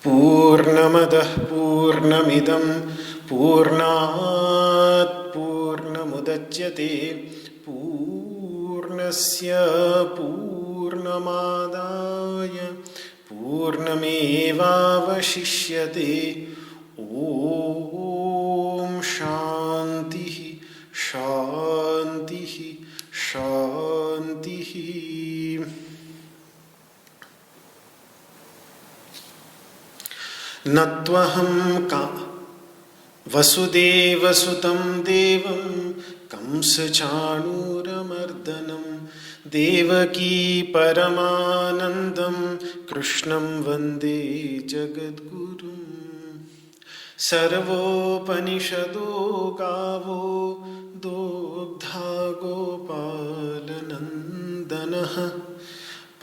पूर्णमदः पूर्णमिदं पूर्णात् पूर्णमुदच्यते पूर्णस्य पूर्णमादाय पूर्णमेवावशिष्यते। ॐ शान्तिः शान्तिः शान्तिः। न त्वहं का वसुदेवसुतं देवं कंसचाणूरमर्दनं देवकी परमानन्दं कृष्णं वन्दे जगद्गुरुं। सर्वोपनिषदो गावो दोग्धा गोपालनन्दनः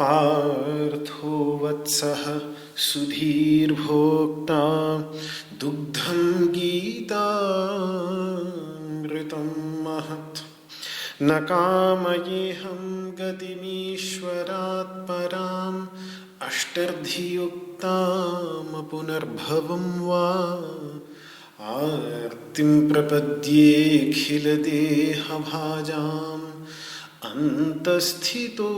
पार्थो वत्सः सुधीर्भोक्ता दुग्धं गीतामृतं महत्। न कामयेऽहं गतिमीश्वरात् पराम् अष्टर्धियुक्तां पुनर्भवं वा आर्तिं प्रपद्येऽखिलदेहभाजाम् अन्तस्थितो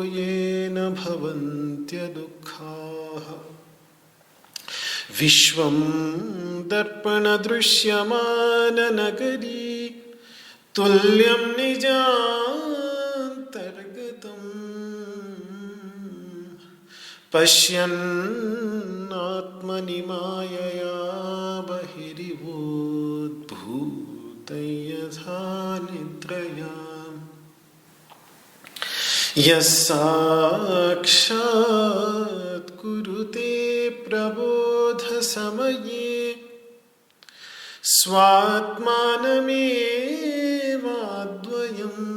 येन भवन्त्यदुःखाः। विश्वं दर्पणदृश्यमाननगरी तुल्यं निजान्तर्गतम् पश्यन्नात्मनि मायया बहिरिवोद्भूतं यथा निद्रया। यस्साक्षात् कुरुते प्रबोधसमये स्वात्मानमेवाद्वयम्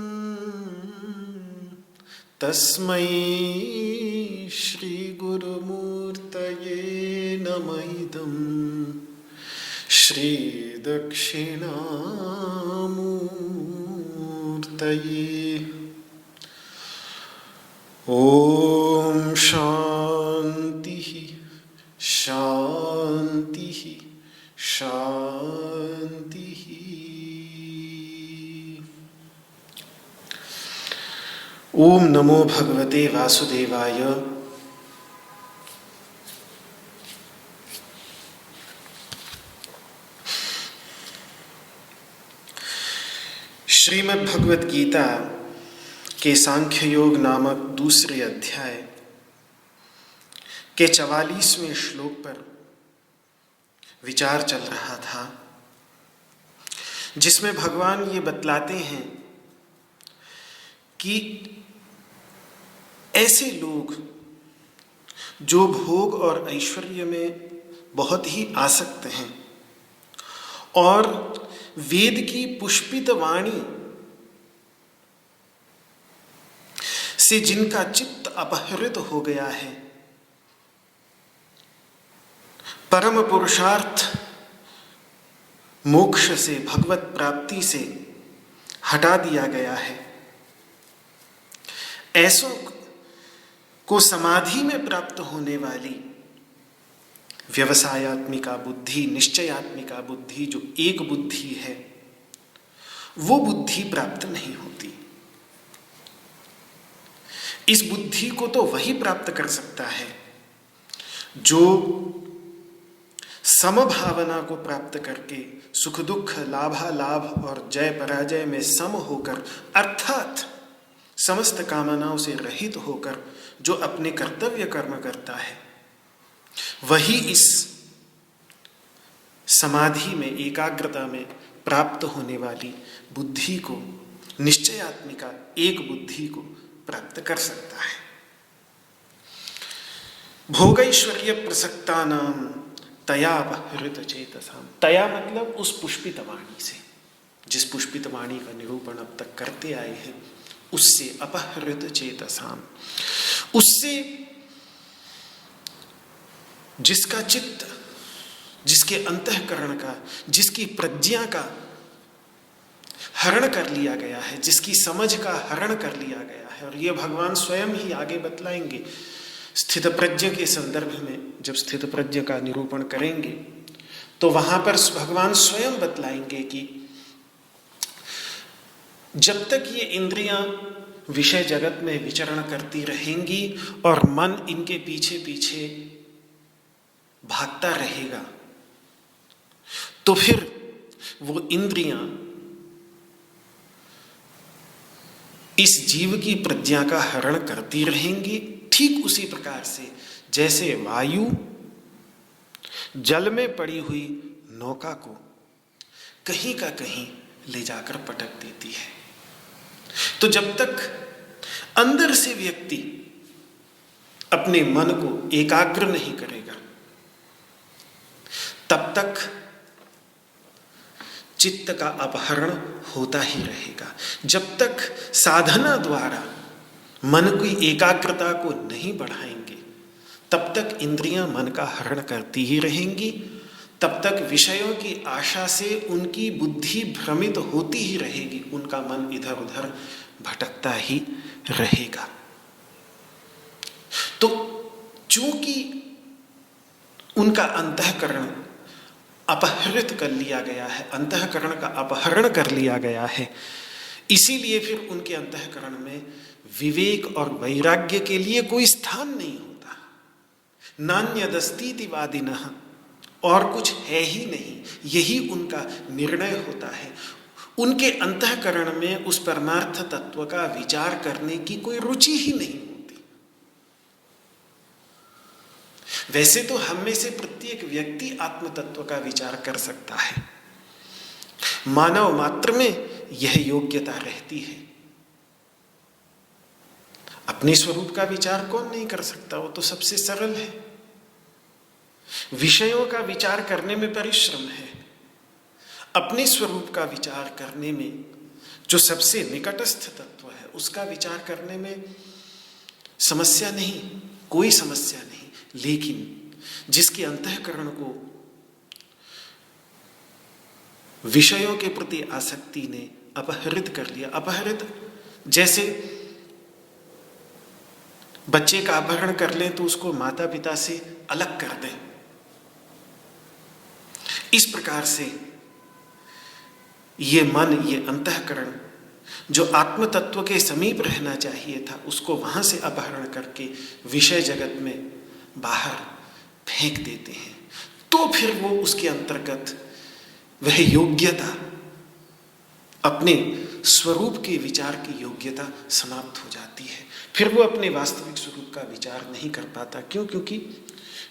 तस्मै श्रीगुरुमूर्तये नमः इदं श्रीदक्षिणामूर्तये। ॐ शान्तिः शान्तिः शान्तिः। ओम नमो भगवते वासुदेवाय। श्रीमद् भगवत गीता के सांख्य योग नामक दूसरे अध्याय के 44वें श्लोक पर विचार चल रहा था, जिसमें भगवान ये बतलाते हैं कि ऐसे लोग जो भोग और ऐश्वर्य में बहुत ही आसक्त हैं और वेद की पुष्पित वाणी से जिनका चित्त अपहृत हो गया है, परम पुरुषार्थ मोक्ष से, भगवत प्राप्ति से हटा दिया गया है, ऐसों को समाधि में प्राप्त होने वाली व्यवसायात्मिका बुद्धि, निश्चयात्मिका बुद्धि, जो एक बुद्धि है, वो बुद्धि प्राप्त नहीं होती। इस बुद्धि को तो वही प्राप्त कर सकता है जो समभावना को प्राप्त करके सुख दुख, लाभालाभ और जय पराजय में सम होकर, अर्थात समस्त कामनाओं से रहित होकर जो अपने कर्तव्य कर्म करता है, वही इस समाधि में, एकाग्रता में प्राप्त होने वाली बुद्धि को, निश्चयात्मिका एक बुद्धि को प्राप्त कर सकता है। भोगैश्वर्य प्रसक्तानाम तया अपहृत चेतसाम। तया मतलब उस पुष्पित वाणी से, जिस पुष्पित वाणी का निरूपण अब तक करते आए हैं, उससे अपहृत चेतसाम, उससे जिसका चित्त, जिसके अंतःकरण का, जिसकी प्रज्ञा का हरण कर लिया गया है, जिसकी समझ का हरण कर लिया गया है। और ये भगवान स्वयं ही आगे बतलाएंगे स्थित प्रज्ञ के संदर्भ में। जब स्थित प्रज्ञ का निरूपण करेंगे तो वहां पर भगवान स्वयं बतलाएंगे कि जब तक ये इंद्रियां विषय जगत में विचरण करती रहेंगी और मन इनके पीछे पीछे भागता रहेगा, तो फिर वो इंद्रियां इस जीव की प्रज्ञा का हरण करती रहेंगी। ठीक उसी प्रकार से जैसे वायु जल में पड़ी हुई नौका को कहीं का कहीं ले जाकर पटक देती है। तो जब तक अंदर से व्यक्ति अपने मन को एकाग्र नहीं करेगा, तब तक चित्त का अपहरण होता ही रहेगा। जब तक साधना द्वारा मन की एकाग्रता को नहीं बढ़ाएंगे, तब तक इंद्रियां मन का हरण करती ही रहेंगी। तब तक विषयों की आशा से उनकी बुद्धि भ्रमित होती ही रहेगी, उनका मन इधर उधर भटकता ही रहेगा। तो चूंकि उनका अंतःकरण अपहृत कर लिया गया है, अंतःकरण का अपहरण कर लिया गया है, इसीलिए फिर उनके अंतःकरण में विवेक और वैराग्य के लिए कोई स्थान नहीं होता। नान्यदस्तीति वादिनः, और कुछ है ही नहीं, यही उनका निर्णय होता है। उनके अंतःकरण में उस परमार्थ तत्व का विचार करने की कोई रुचि ही नहीं होती। वैसे तो हम में से प्रत्येक व्यक्ति आत्म तत्व का विचार कर सकता है, मानव मात्र में यह योग्यता रहती है। अपने स्वरूप का विचार कौन नहीं कर सकता, वो तो सबसे सरल है। विषयों का विचार करने में परिश्रम है, अपने स्वरूप का विचार करने में, जो सबसे निकटस्थ तत्व है, उसका विचार करने में समस्या नहीं, कोई समस्या नहीं। लेकिन जिसके अंतःकरण को विषयों के प्रति आसक्ति ने अपहृत कर लिया, अपहृत जैसे बच्चे का अपहरण कर लें तो उसको माता पिता से अलग कर दें, इस प्रकार से ये मन, ये अंतःकरण जो आत्म तत्व के समीप रहना चाहिए था, उसको वहां से अपहरण करके विषय जगत में बाहर फेंक देते हैं। तो फिर वो उसके अंतर्गत वह योग्यता, अपने स्वरूप के विचार की योग्यता समाप्त हो जाती है। फिर वो अपने वास्तविक स्वरूप का विचार नहीं कर पाता। क्यों? क्योंकि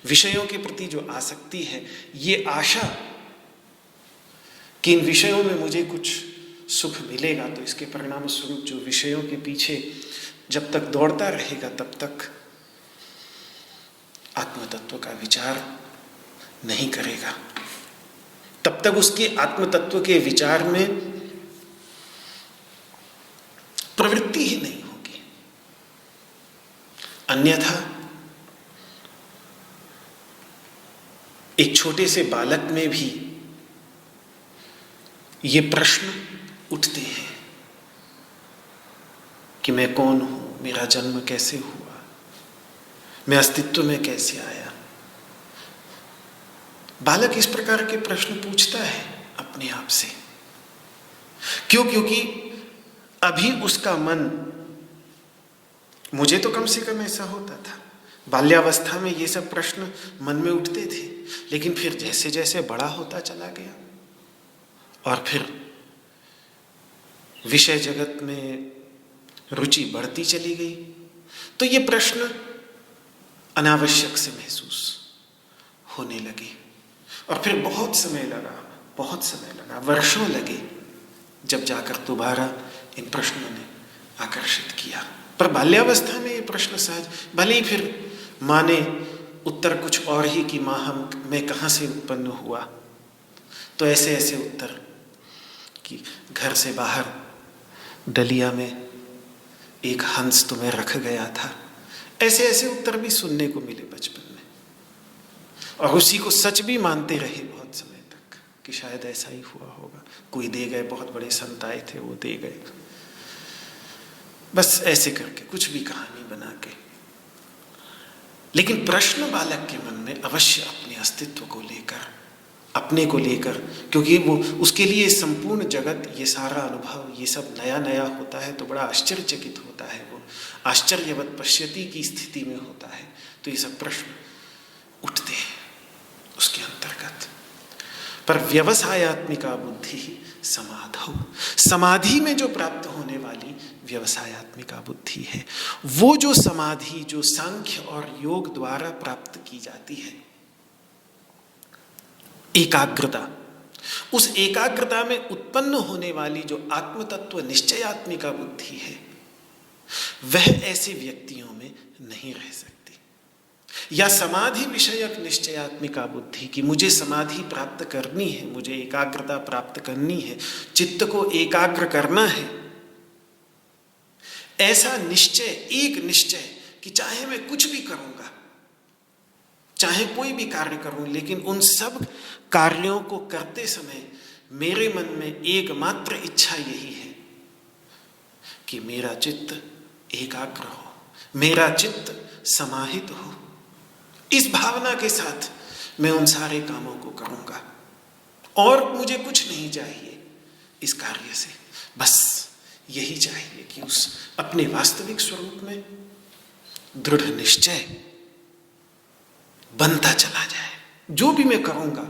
विषयों के प्रति जो आसक्ति है, ये आशा कि इन विषयों में मुझे कुछ सुख मिलेगा, तो इसके परिणाम स्वरूप जो विषयों के पीछे जब तक दौड़ता रहेगा, तब तक आत्म तत्व का विचार नहीं करेगा, तब तक उसके आत्म तत्व के विचार में प्रवृत्ति ही नहीं होगी। अन्यथा एक छोटे से बालक में भी ये प्रश्न उठते हैं कि मैं कौन हूं, मेरा जन्म कैसे हुआ, मैं अस्तित्व में कैसे आया? बालक इस प्रकार के प्रश्न पूछता है अपने आप से। क्यों? क्योंकि अभी उसका मन, मुझे तो कम से कम ऐसा होता था, बाल्यावस्था में ये सब प्रश्न मन में उठते थे, लेकिन फिर जैसे जैसे बड़ा होता चला गया और फिर विषय जगत में रुचि बढ़ती चली गई, तो ये प्रश्न अनावश्यक से महसूस होने लगे। और फिर बहुत समय लगा, वर्षों लगे, जब जाकर दोबारा इन प्रश्नों ने आकर्षित किया। पर बाल्यावस्था में ये प्रश्न सहज, भले ही फिर माँ ने उत्तर कुछ और ही कि माँ मैं कहाँ से उत्पन्न हुआ, तो ऐसे ऐसे उत्तर कि घर से बाहर डलिया में एक हंस तुम्हें रख गया था, ऐसे ऐसे उत्तर भी सुनने को मिले बचपन में। और उसी को सच भी मानते रहे बहुत समय तक कि शायद ऐसा ही हुआ होगा, कोई दे गए, बहुत बड़े संत आए थे वो दे गए, बस ऐसे करके कुछ भी कहानी बना के। लेकिन प्रश्न बालक के मन में अवश्य अपने अस्तित्व को लेकर, अपने को लेकर, क्योंकि वो उसके लिए संपूर्ण जगत, ये सारा अनुभव, ये सब नया नया होता है तो बड़ा आश्चर्यचकित होता है, वो आश्चर्यवत पश्यति की स्थिति में होता है, तो ये सब प्रश्न उठते हैं उसके अंतर्गत। पर व्यवसायत्मिका बुद्धि समाधौ, समाधि में जो प्राप्त होने वाली व्यवसायत्मिका बुद्धि है, वो जो समाधि जो सांख्य और योग द्वारा प्राप्त की जाती है, एकाग्रता, उस एकाग्रता में उत्पन्न होने वाली जो आत्मतत्व निश्चयात्मिका बुद्धि है, वह ऐसे व्यक्तियों में नहीं रह सकती। या समाधि विषयक निश्चयात्मिका बुद्धि कि मुझे समाधि प्राप्त करनी है, मुझे एकाग्रता प्राप्त करनी है, चित्त को एकाग्र करना है, ऐसा निश्चय, एक निश्चय कि चाहे मैं कुछ भी करूंगा, चाहे कोई भी कार्य करूं, लेकिन उन सब कार्यों को करते समय मेरे मन में एकमात्र इच्छा यही है कि मेरा चित्त एकाग्र हो, मेरा चित्त समाहित हो। इस भावना के साथ मैं उन सारे कामों को करूंगा और मुझे कुछ नहीं चाहिए इस कार्य से, बस यही चाहिए कि उस अपने वास्तविक स्वरूप में दृढ़ निश्चय बनता चला जाए। जो भी मैं करूंगा,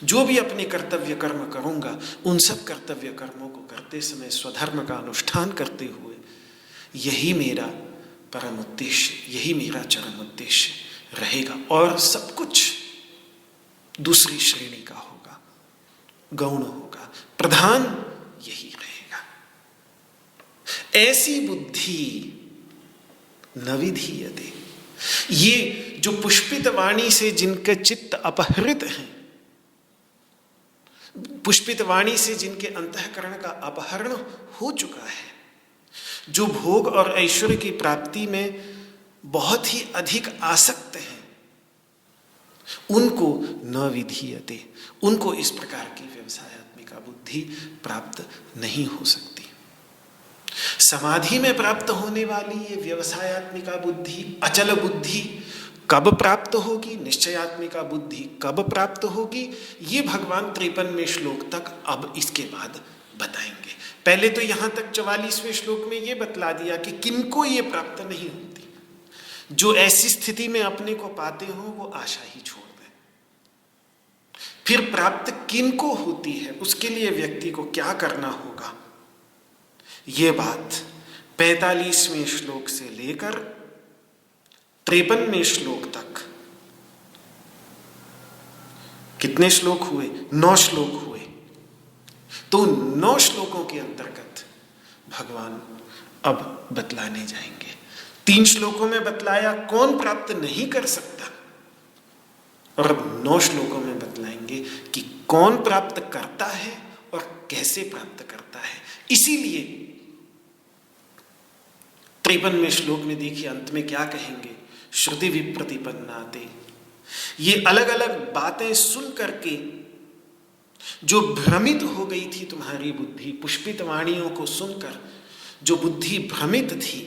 जो भी अपने कर्तव्य कर्म करूंगा, उन सब कर्तव्य कर्मों को करते समय स्वधर्म का अनुष्ठान करते हुए यही मेरा परम उद्देश्य, यही मेरा चरम उद्देश्य रहेगा, और सब कुछ दूसरी श्रेणी का होगा, गौण होगा, प्रधान यही रहेगा। ऐसी बुद्धि न विधीयते, ये जो पुष्पित वाणी से जिनके चित्त अपहृत हैं, पुष्पित वाणी से जिनके अंतःकरण का अपहरण हो चुका है, जो भोग और ऐश्वर्य की प्राप्ति में बहुत ही अधिक आसक्त हैं, उनको न विधीयते, उनको इस प्रकार की व्यवसायत्मिका बुद्धि प्राप्त नहीं हो सकती। समाधि में प्राप्त होने वाली ये व्यवसायत्मिका बुद्धि, अचल बुद्धि कब प्राप्त होगी, निश्चयात्मिका बुद्धि कब प्राप्त होगी, ये भगवान 53वें श्लोक तक अब इसके बाद बताएंगे। पहले तो यहां तक 44वें श्लोक में ये बतला दिया कि किनको ये प्राप्त नहीं होती। जो ऐसी स्थिति में अपने को पाते हो वो आशा ही छोड़ दें। फिर प्राप्त किनको होती है, उसके लिए व्यक्ति को क्या करना होगा, ये बात 45वें श्लोक से लेकर 53वें श्लोक तक, कितने श्लोक हुए, 9 श्लोक हुए, तो 9 श्लोकों के अंतर्गत भगवान अब बतलाने जाएंगे। 3 श्लोकों में बतलाया कौन प्राप्त नहीं कर सकता, और अब 9 श्लोकों में बतलाएंगे कि कौन प्राप्त करता है और कैसे प्राप्त करता है। इसीलिए 53वें श्लोक में देखिए अंत में क्या कहेंगे, श्रुति विप्रतिपन्नाते, ये अलग अलग बातें सुन करके जो भ्रमित हो गई थी तुम्हारी बुद्धि, पुष्पित वाणियों को सुनकर जो बुद्धि भ्रमित थी,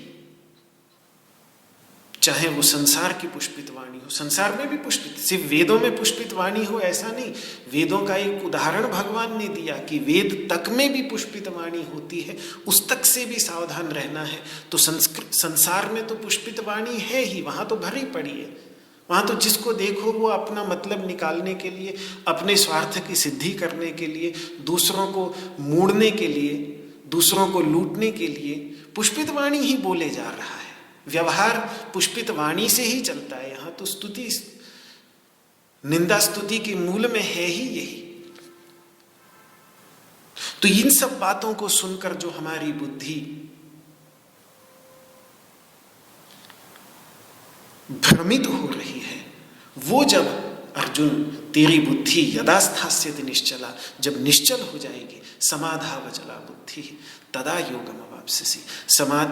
चाहे वो संसार की पुष्पित वाणी हो, संसार में भी पुष्पित, सिर्फ वेदों में पुष्पित वाणी हो ऐसा नहीं। वेदों का एक उदाहरण भगवान ने दिया कि वेद तक में भी पुष्पित वाणी होती है, उस तक से भी सावधान रहना है। तो संसार में तो पुष्पित वाणी है ही, वहाँ तो भरी पड़ी है। वहाँ तो जिसको देखो वो अपना मतलब निकालने के लिए, अपने स्वार्थ की सिद्धि करने के लिए, दूसरों को मोड़ने के लिए, दूसरों को लूटने के लिए पुष्पित वाणी ही बोले जा रहा है। व्यवहार पुष्पित वाणी से ही चलता है। यहाँ तो स्तुति, निंदा स्तुति के मूल में है ही यही। तो इन सब बातों को सुनकर जो हमारी बुद्धि भ्रमित हो रही है, वो जब अर्जुन तेरी बुद्धि यदा स्थास्यति निश्चला, जब निश्चल हो जाएगी, समाधावचला बुद्धि तदा योगम अवाप्स्यसि,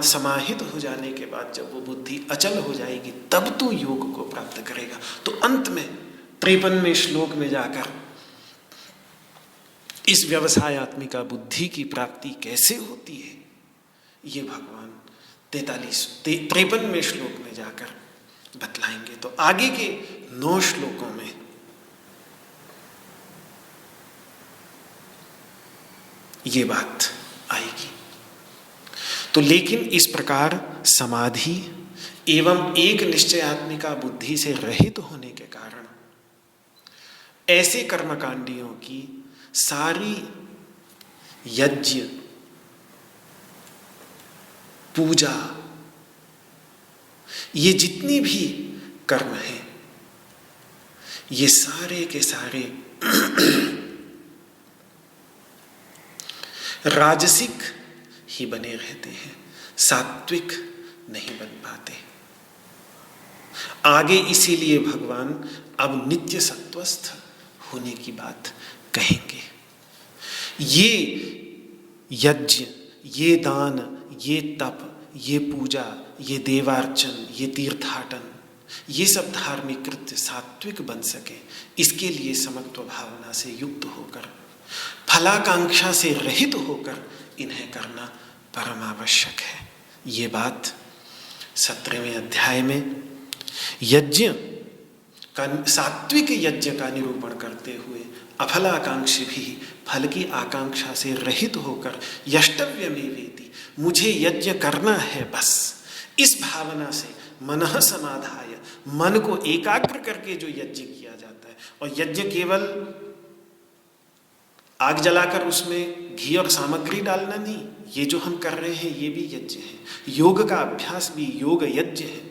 समाहित हो जाने के बाद जब वो बुद्धि अचल हो जाएगी तब तू योग को प्राप्त करेगा। तो अंत में 53वें श्लोक में जाकर इस व्यवसायत्मिका बुद्धि की प्राप्ति कैसे होती है, ये भगवान 53वें श्लोक में जाकर बतलाएंगे। तो आगे के 9 श्लोकों में ये बात आएगी। तो लेकिन इस प्रकार समाधि एवं एक निश्चयात्मिका बुद्धि से रहित होने के कारण ऐसे कर्मकांडियों की सारी यज्ञ, पूजा, ये जितनी भी कर्म हैं, ये सारे के सारे राजसिक ही बने रहते हैं, सात्विक नहीं बन पाते। आगे इसीलिए भगवान अब नित्य सत्वस्थ होने की बात कहेंगे। ये यज्ञ, ये दान, ये तप, ये पूजा, ये देवार्चन, ये तीर्थाटन, ये सब धार्मिक कृत्य सात्विक बन सके, इसके लिए समत्व भावना से युक्त होकर, फलाकांक्षा से रहित होकर इन्हें करना परम आवश्यक है। ये बात 17वें अध्याय में यज्ञ का, सात्विक यज्ञ का निरूपण करते हुए अफलाकांक्षी भी फल की आकांक्षा से रहित होकर यष्टव्यमेवेति, मुझे यज्ञ करना है बस, इस भावना से मनः समाधाय, मन को एकाग्र करके जो यज्ञ किया जाता है। और यज्ञ केवल आग जलाकर उसमें घी और सामग्री डालना नहीं, ये जो हम कर रहे हैं ये भी यज्ञ है। योग का अभ्यास भी योग यज्ञ है।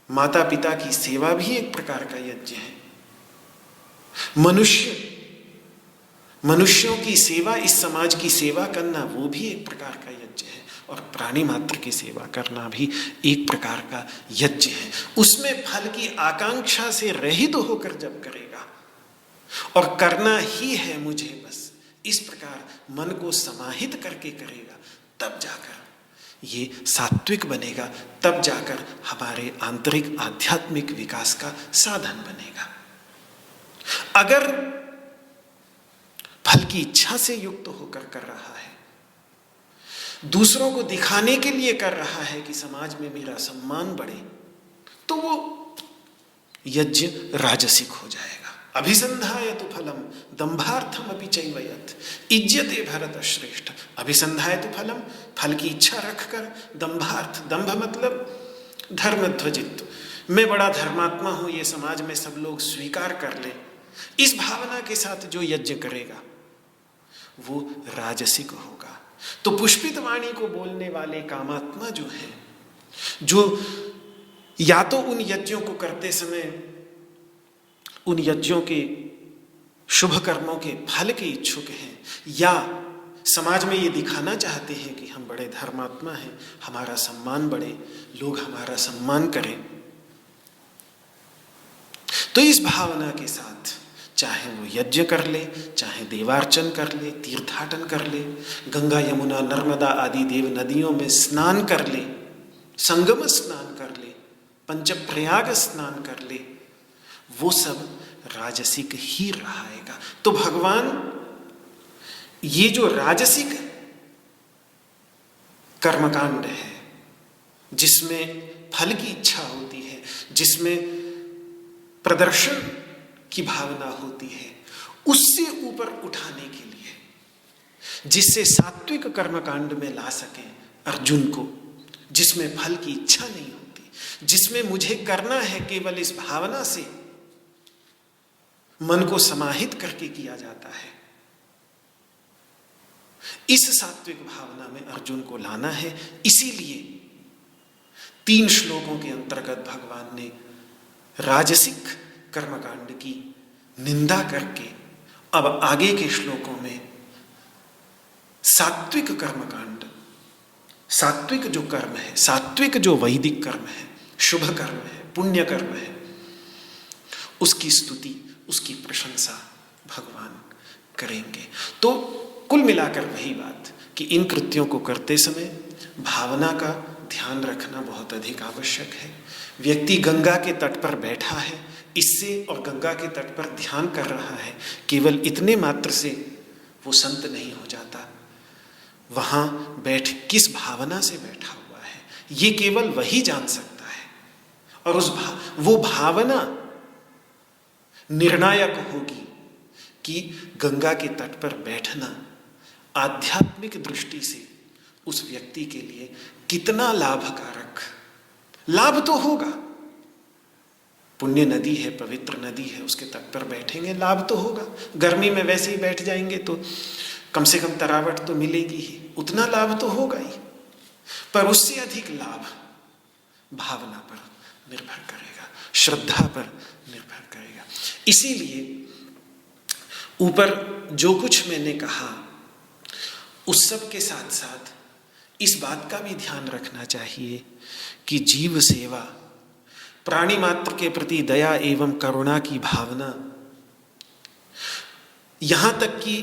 माता पिता की सेवा भी एक प्रकार का यज्ञ है। मनुष्यों की सेवा, इस समाज की सेवा करना, वो भी एक प्रकार का यज्ञ है। और प्राणी मात्र की सेवा करना भी एक प्रकार का यज्ञ है। उसमें फल की आकांक्षा से रहित होकर जब करेगा और करना ही है मुझे बस, इस प्रकार मन को समाहित करके करेगा, तब जाकर ये सात्विक बनेगा, तब जाकर हमारे आंतरिक आध्यात्मिक विकास का साधन बनेगा। अगर फल की इच्छा से युक्त होकर कर रहा है, दूसरों को दिखाने के लिए कर रहा है कि समाज में मेरा सम्मान बढ़े, तो वो यज्ञ राजसिक हो जाएगा। अभिसंधायतु फलम दंभार्थम अपि चैवयत् इज्जते भरत श्रेष्ठ। अभिसंधायतु फलम, फल की इच्छा रखकर, दंभार्थ, दंभ मतलब धर्मध्वजित्व, मैं बड़ा धर्मात्मा हूं, ये समाज में सब लोग स्वीकार कर ले, इस भावना के साथ जो यज्ञ करेगा वो राजसिक होगा। तो पुष्पित वाणी को बोलने वाले कामात्मा जो है, जो या तो उन यज्ञों को करते समय उन यज्ञों के शुभ कर्मों के फल के इच्छुक हैं, या समाज में ये दिखाना चाहते हैं कि हम बड़े धर्मात्मा हैं, हमारा सम्मान बढ़े, लोग हमारा सम्मान करें, तो इस भावना के साथ चाहे वो यज्ञ कर ले, चाहे देवार्चन कर ले, तीर्थाटन कर ले, गंगा यमुना नर्मदा आदि देव नदियों में स्नान कर ले, संगम स्नान कर ले, पंचप्रयाग स्नान कर ले, वो सब राजसिक ही रहेगा। तो भगवान ये जो राजसिक कर्मकांड है, जिसमें फल की इच्छा होती है, जिसमें प्रदर्शन की भावना होती है, उससे ऊपर उठाने के लिए, जिससे सात्विक कर्मकांड में ला सकें अर्जुन को, जिसमें फल की इच्छा नहीं होती, जिसमें मुझे करना है केवल इस भावना से मन को समाहित करके किया जाता है, इस सात्विक भावना में अर्जुन को लाना है। इसीलिए 3 श्लोकों के अंतर्गत भगवान ने राजसिक कर्मकांड की निंदा करके अब आगे के श्लोकों में सात्विक कर्मकांड, सात्विक जो कर्म है, सात्विक जो वैदिक कर्म है, शुभ कर्म है, पुण्य कर्म है, उसकी स्तुति, उसकी प्रशंसा भगवान करेंगे। तो कुल मिलाकर वही बात कि इन कृत्यों को करते समय भावना का ध्यान रखना बहुत अधिक आवश्यक है। व्यक्ति गंगा के तट पर बैठा है, इससे और गंगा के तट पर ध्यान कर रहा है, केवल इतने मात्र से वो संत नहीं हो जाता। वहाँ किस भावना से बैठा हुआ है, ये केवल वही जान सकता है। और वो भावना निर्णायक होगी कि गंगा के तट पर बैठना आध्यात्मिक दृष्टि से उस व्यक्ति के लिए कितना लाभकारक, लाभ तो होगा। पुण्य नदी है, पवित्र नदी है, उसके तट पर बैठेंगे, लाभ तो होगा। गर्मी में वैसे ही बैठ जाएंगे तो कम से कम तरावट तो मिलेगी ही, उतना लाभ तो होगा ही। पर उससे अधिक लाभ भावना पर निर्भर करेगा, श्रद्धा पर निर्भर करेगा। इसीलिए ऊपर जो कुछ मैंने कहा उस सब के साथ साथ इस बात का भी ध्यान रखना चाहिए कि जीव सेवा, प्राणी मात्र के प्रति दया एवं करुणा की भावना, यहाँ तक कि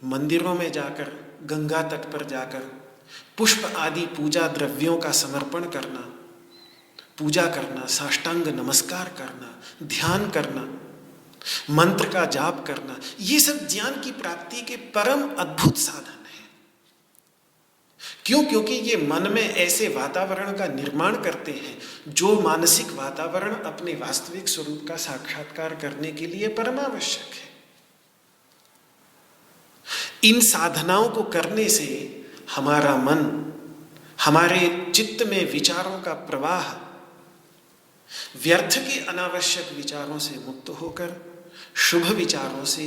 मंदिरों में जाकर, गंगा तट पर जाकर पुष्प आदि पूजा द्रव्यों का समर्पण करना, पूजा करना, साष्टांग नमस्कार करना, ध्यान करना, मंत्र का जाप करना, ये सब ज्ञान की प्राप्ति के परम अद्भुत साधन है। क्यों? क्योंकि ये मन में ऐसे वातावरण का निर्माण करते हैं जो मानसिक वातावरण अपने वास्तविक स्वरूप का साक्षात्कार करने के लिए परमावश्यक है। इन साधनाओं को करने से हमारा मन, हमारे चित्त में विचारों का प्रवाह व्यर्थ के अनावश्यक विचारों से मुक्त होकर शुभ विचारों से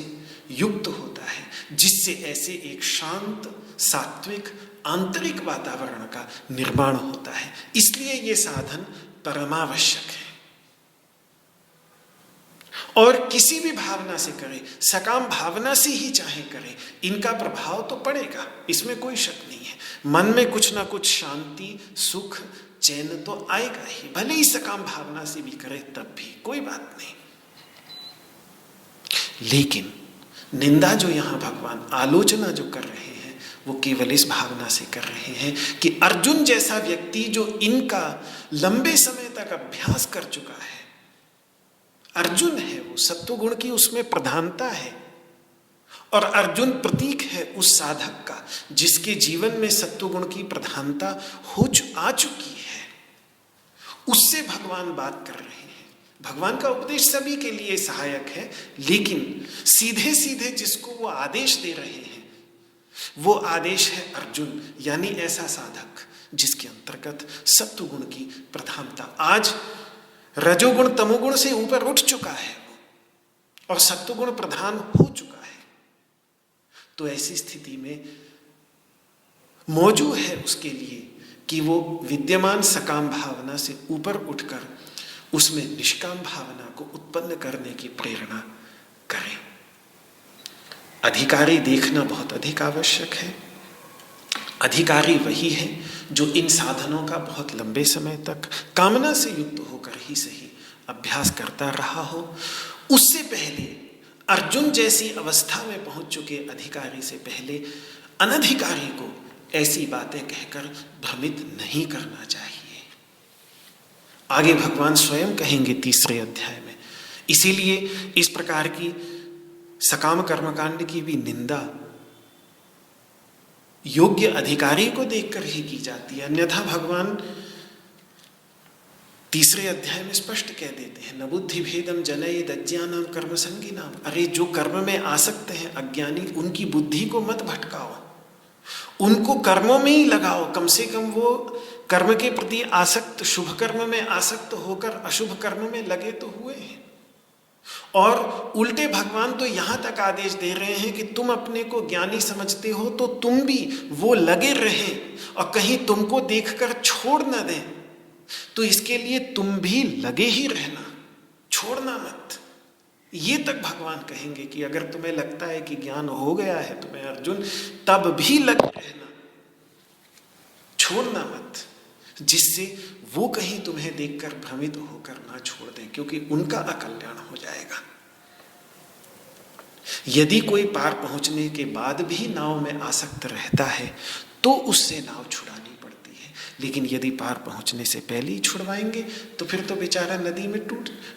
युक्त होता है, जिससे ऐसे एक शांत, सात्विक, आंतरिक वातावरण का निर्माण होता है। इसलिए ये साधन परमावश्यक है। और किसी भी भावना से करें, सकाम भावना से ही चाहे करें, इनका प्रभाव तो पड़ेगा, इसमें कोई शक नहीं है। मन में कुछ ना कुछ शांति, सुख, चैन तो आएगा ही, भले ही सकाम भावना से भी करे तब भी कोई बात नहीं। लेकिन निंदा जो यहाँ भगवान, आलोचना जो कर रहे हैं, वो केवल इस भावना से कर रहे हैं कि अर्जुन जैसा व्यक्ति जो इनका लंबे समय तक अभ्यास कर चुका है, अर्जुन है वो, सत्वगुण की उसमें प्रधानता है, और अर्जुन प्रतीक है उस साधक का जिसके जीवन में सत्वगुण की प्रधानता आ चुकी है। उससे भगवान बात कर रहे हैं। भगवान का उपदेश सभी के लिए सहायक है, लेकिन सीधे सीधे जिसको वो आदेश दे रहे हैं वो आदेश है अर्जुन, यानी ऐसा साधक जिसके अंतर्गत सत्वगुण की प्रधानता, आज रजोगुण तमोगुण से ऊपर उठ चुका है और सत्वगुण प्रधान हो चुका है। तो ऐसी स्थिति में मौजूद है उसके लिए कि वो विद्यमान सकाम भावना से ऊपर उठकर उसमें निष्काम भावना को उत्पन्न करने की प्रेरणा करें। अधिकारी देखना बहुत अधिक आवश्यक है। अधिकारी वही है जो इन साधनों का बहुत लंबे समय तक कामना से युक्त होकर ही सही अभ्यास करता रहा हो। उससे पहले अर्जुन जैसी अवस्था में पहुंच चुके अधिकारी से पहले अनधिकारी को ऐसी बातें कहकर भ्रमित नहीं करना चाहिए। आगे भगवान स्वयं कहेंगे 3 अध्याय में। इसीलिए इस प्रकार की सकाम कर्मकांड की भी निंदा योग्य अधिकारी को देखकर ही की जाती है, अन्यथा भगवान तीसरे अध्याय में स्पष्ट कह देते हैं, न बुद्धि भेदम जनयेद अज्ञानम कर्म संगिनाम। अरे जो कर्म में आसक्त हैं अज्ञानी, उनकी बुद्धि को मत भटकाओ, उनको कर्मों में ही लगाओ। कम से कम वो कर्म के प्रति आसक्त, शुभ कर्म में आसक्त होकर अशुभ कर्म में लगे तो हुए हैं। और उल्टे भगवान तो यहाँ तक आदेश दे रहे हैं कि तुम अपने को ज्ञानी समझते हो तो तुम भी वो लगे रहें और कहीं तुमको देखकर छोड़ न दें। तो इसके लिए तुम भी लगे ही रहना, छोड़ना मत। ये तक भगवान कहेंगे कि अगर तुम्हें लगता है कि ज्ञान हो गया है तुम्हें अर्जुन, तब भी लगे रहना, छोड़ना मत, जिससे वो कहीं तुम्हें देखकर भ्रमित होकर ना छोड़ दें, क्योंकि उनका अकल्याण हो जाएगा। यदि कोई पार पहुंचने के बाद भी नाव में आसक्त रहता है तो उससे नाव छुड़ानी पड़ती है, लेकिन यदि पार पहुंचने से पहले ही छुड़वाएंगे तो फिर तो बेचारा नदी में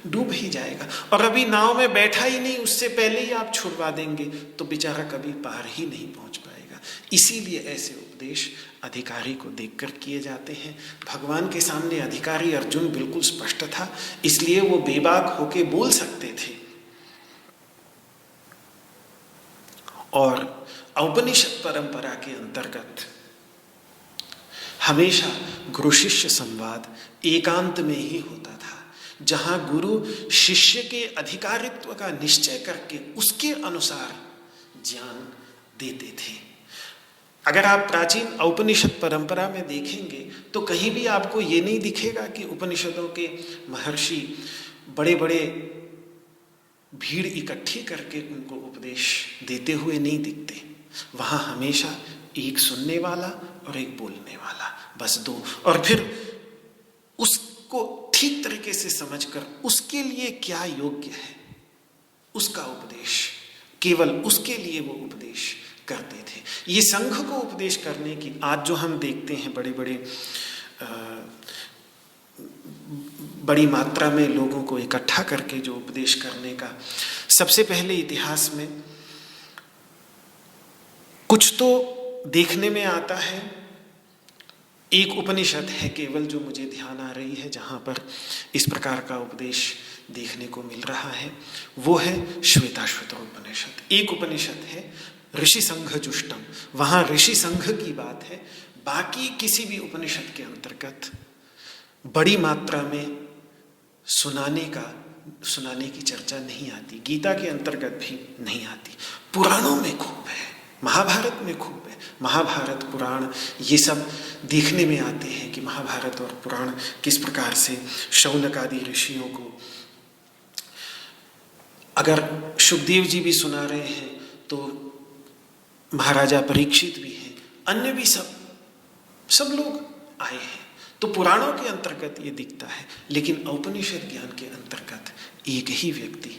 डूब ही जाएगा। और अभी नाव में बैठा ही नहीं, उससे पहले ही आप छुड़वा देंगे तो बेचारा कभी पार ही नहीं पहुंच पाएगा। इसीलिए ऐसे उपदेश अधिकारी को देखकर किए जाते हैं। भगवान के सामने अधिकारी अर्जुन बिल्कुल स्पष्ट था, इसलिए वो बेबाक होके बोल सकते थे। और औपनिषद परंपरा के अंतर्गत हमेशा गुरु शिष्य संवाद एकांत में ही होता था, जहां गुरु शिष्य के अधिकारित्व का निश्चय करके उसके अनुसार ज्ञान देते थे। अगर आप प्राचीन औपनिषद परंपरा में देखेंगे तो कहीं भी आपको ये नहीं दिखेगा कि उपनिषदों के महर्षि बड़े बड़े भीड़ इकट्ठी करके उनको उपदेश देते हुए नहीं दिखते। वहाँ हमेशा एक सुनने वाला और एक बोलने वाला, बस दो, और फिर उसको ठीक तरीके से समझकर उसके लिए क्या योग्य है उसका उपदेश, केवल उसके लिए वो उपदेश करते थे। ये संघ को उपदेश करने की आज जो हम देखते हैं बड़ी मात्रा में लोगों को इकट्ठा करके जो उपदेश करने का, सबसे पहले इतिहास में कुछ तो देखने में आता है। एक उपनिषद है केवल जो मुझे ध्यान आ रही है जहाँ पर इस प्रकार का उपदेश देखने को मिल रहा है, वो है श्वेताश्वतर उपनिषद। एक उपनिषद है ऋषि संघ जुष्टम, वहाँ ऋषि संघ की बात है। बाकी किसी भी उपनिषद के अंतर्गत बड़ी मात्रा में सुनाने की चर्चा नहीं आती, गीता के अंतर्गत भी नहीं आती। पुराणों में खूब है, महाभारत में खूब है। महाभारत पुराण ये सब देखने में आते हैं कि महाभारत और पुराण किस प्रकार से शौनक आदि ऋषियों को, अगर सुखदेव जी भी सुना रहे हैं तो महाराजा परीक्षित भी हैं, अन्य भी सब लोग आए हैं। तो पुराणों के अंतर्गत ये दिखता है, लेकिन औपनिषद ज्ञान के अंतर्गत एक ही व्यक्ति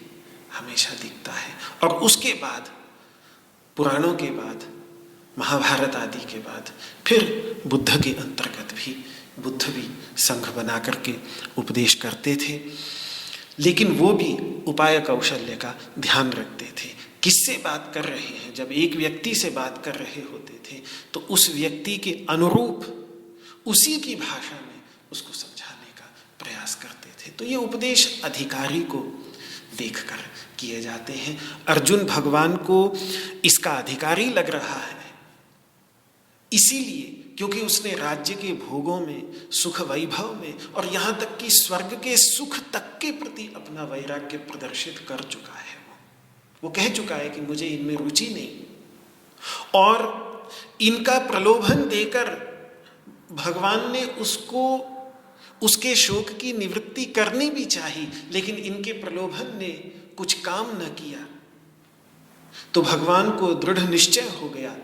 हमेशा दिखता है। और उसके बाद पुराणों के बाद महाभारत आदि के बाद फिर बुद्ध के अंतर्गत भी बुद्ध भी संघ बना करके उपदेश करते थे, लेकिन वो भी उपाय कौशल्य का ध्यान रखते थे। किससे बात कर रहे हैं, जब एक व्यक्ति से बात कर रहे होते थे तो उस व्यक्ति के अनुरूप उसी की भाषा में उसको समझाने का प्रयास करते थे। तो ये उपदेश अधिकारी को देखकर किए जाते हैं। अर्जुन भगवान को इसका अधिकारी लग रहा है इसीलिए क्योंकि उसने राज्य के भोगों में, सुख वैभव में और यहाँ तक कि स्वर्ग के सुख तक के प्रति अपना वैराग्य प्रदर्शित कर चुका है। वो कह चुका है कि मुझे इनमें रुचि नहीं, और इनका प्रलोभन देकर भगवान ने उसको उसके शोक की निवृत्ति करनी भी चाहिए, लेकिन इनके प्रलोभन ने कुछ काम न किया। तो भगवान को दृढ़ निश्चय हो गया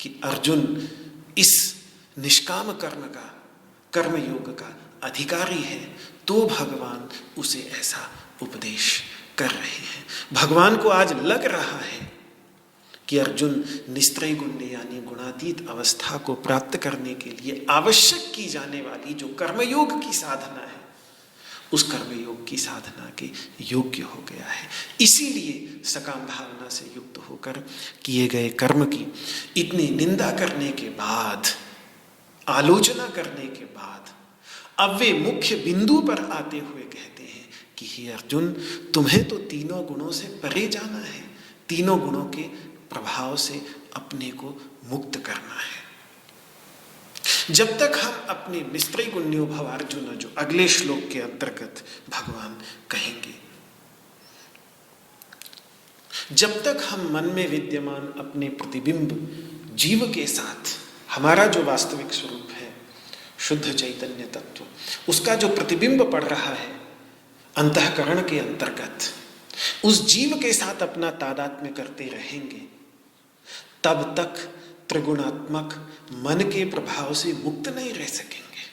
कि अर्जुन इस निष्काम कर्म योग का अधिकारी है, तो भगवान उसे ऐसा उपदेश कर रहे हैं। भगवान को आज लग रहा है कि अर्जुन निस्त्रय गुण्य यानी गुणातीत अवस्था को प्राप्त करने के लिए आवश्यक की जाने वाली जो कर्मयोग की साधना है, उस कर्मयोग की साधना के योग्य हो गया है। इसीलिए सकाम भावना से युक्त होकर किए गए कर्म की इतनी निंदा करने के बाद, आलोचना करने के बाद, अब वे मुख्य बिंदु पर आते हुए कहते हैं कि हे अर्जुन, तुम्हें तो तीनों गुणों से परे जाना है, तीनों गुणों के प्रभाव से अपने को मुक्त करना है। जब तक हम अपने मिस्त्री गुण्यो भव अर्जुन, जो अगले श्लोक के अंतर्गत भगवान कहेंगे, जब तक हम मन में विद्यमान अपने प्रतिबिंब जीव के साथ, हमारा जो वास्तविक स्वरूप है शुद्ध चैतन्य तत्व, उसका जो प्रतिबिंब पड़ रहा है अंतःकरण के अंतर्गत, उस जीव के साथ अपना तादात्म्य करते रहेंगे, तब तक त्रिगुणात्मक मन के प्रभाव से मुक्त नहीं रह सकेंगे।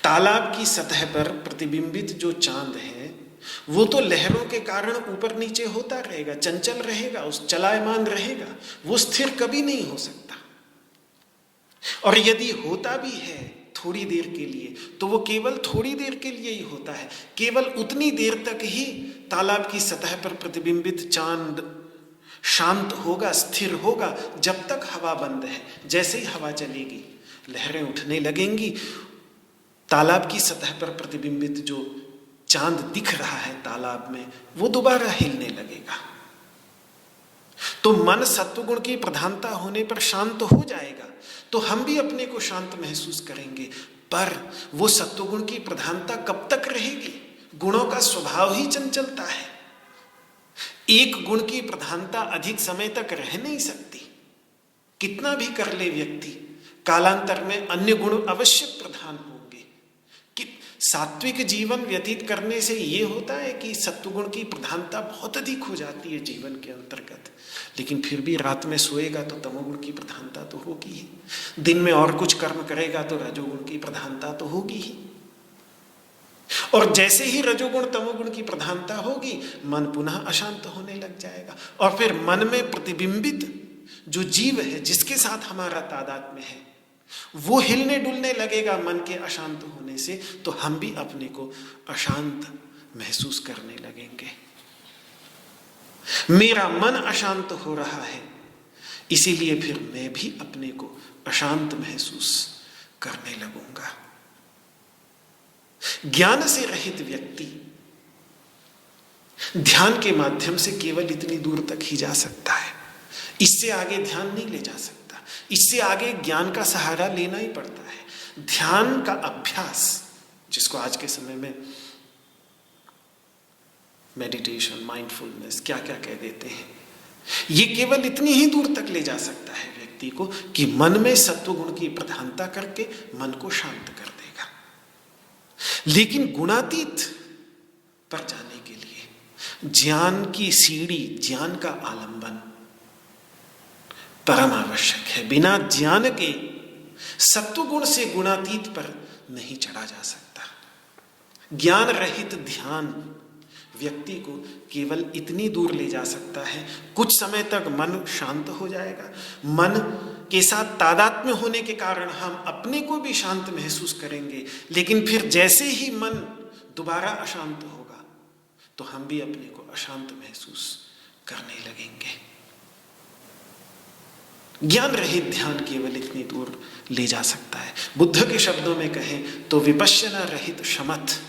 तालाब की सतह पर प्रतिबिंबित जो चांद है वो तो लहरों के कारण ऊपर नीचे होता रहेगा, चंचल रहेगा, उस चलायमान रहेगा, वो स्थिर कभी नहीं हो सकता। और यदि होता भी है थोड़ी देर के लिए, तो वो केवल थोड़ी देर के लिए ही होता है। केवल उतनी देर तक ही तालाब की सतह पर प्रतिबिंबित चांद शांत होगा, स्थिर होगा, जब तक हवा बंद है। जैसे ही हवा चलेगी लहरें उठने लगेंगी, तालाब की सतह पर प्रतिबिंबित जो चांद दिख रहा है तालाब में, वो दोबारा हिलने लगेगा। तो मन सत्वगुण की प्रधानता होने पर शांत हो जाएगा, तो हम भी अपने को शांत महसूस करेंगे। पर वो सत्वगुण की प्रधानता कब तक रहेगी? गुणों का स्वभाव ही चंचलता है। एक गुण की प्रधानता अधिक समय तक रह नहीं सकती। कितना भी कर ले व्यक्ति, कालांतर में अन्य गुण अवश्य प्रधान होंगे। कि सात्विक जीवन व्यतीत करने से ये होता है कि सत्वगुण की प्रधानता बहुत अधिक हो जाती है जीवन के अंतर्गत, लेकिन फिर भी रात में सोएगा तो तमोगुण की प्रधानता तो होगी ही, दिन में और कुछ कर्म करेगा तो रजोगुण की प्रधानता तो होगी ही। और जैसे ही रजोगुण तमोगुण की प्रधानता होगी, मन पुनः अशांत होने लग जाएगा। और फिर मन में प्रतिबिंबित जो जीव है, जिसके साथ हमारा तादात्म्य है, वो हिलने डुलने लगेगा मन के अशांत होने से, तो हम भी अपने को अशांत महसूस करने लगेंगे। मेरा मन अशांत हो रहा है, इसीलिए फिर मैं भी अपने को अशांत महसूस करने लगूंगा। ज्ञान से रहित व्यक्ति ध्यान के माध्यम से केवल इतनी दूर तक ही जा सकता है, इससे आगे ध्यान नहीं ले जा सकता, इससे आगे ज्ञान का सहारा लेना ही पड़ता है। ध्यान का अभ्यास, जिसको आज के समय में मेडिटेशन, माइंडफुलनेस, क्या क्या कह देते हैं, ये केवल इतनी ही दूर तक ले जा सकता है व्यक्ति को कि मन में सत्वगुण की प्रधानता करके मन को शांत कर देगा। लेकिन गुणातीत पर जाने के लिए ज्ञान की सीढ़ी, ज्ञान का आलंबन परम आवश्यक है। बिना ज्ञान के सत्वगुण से गुणातीत पर नहीं चढ़ा जा सकता। ज्ञान रहित ध्यान व्यक्ति को केवल इतनी दूर ले जा सकता है, कुछ समय तक मन शांत हो जाएगा। मन के साथ तादात्म्य होने के कारण हम अपने को भी शांत महसूस करेंगे, लेकिन फिर जैसे ही मन दोबारा अशांत होगा तो हम भी अपने को अशांत महसूस करने लगेंगे। ज्ञान रहित ध्यान केवल इतनी दूर ले जा सकता है। बुद्ध के शब्दों में कहें तो विपश्यना रहित शमथ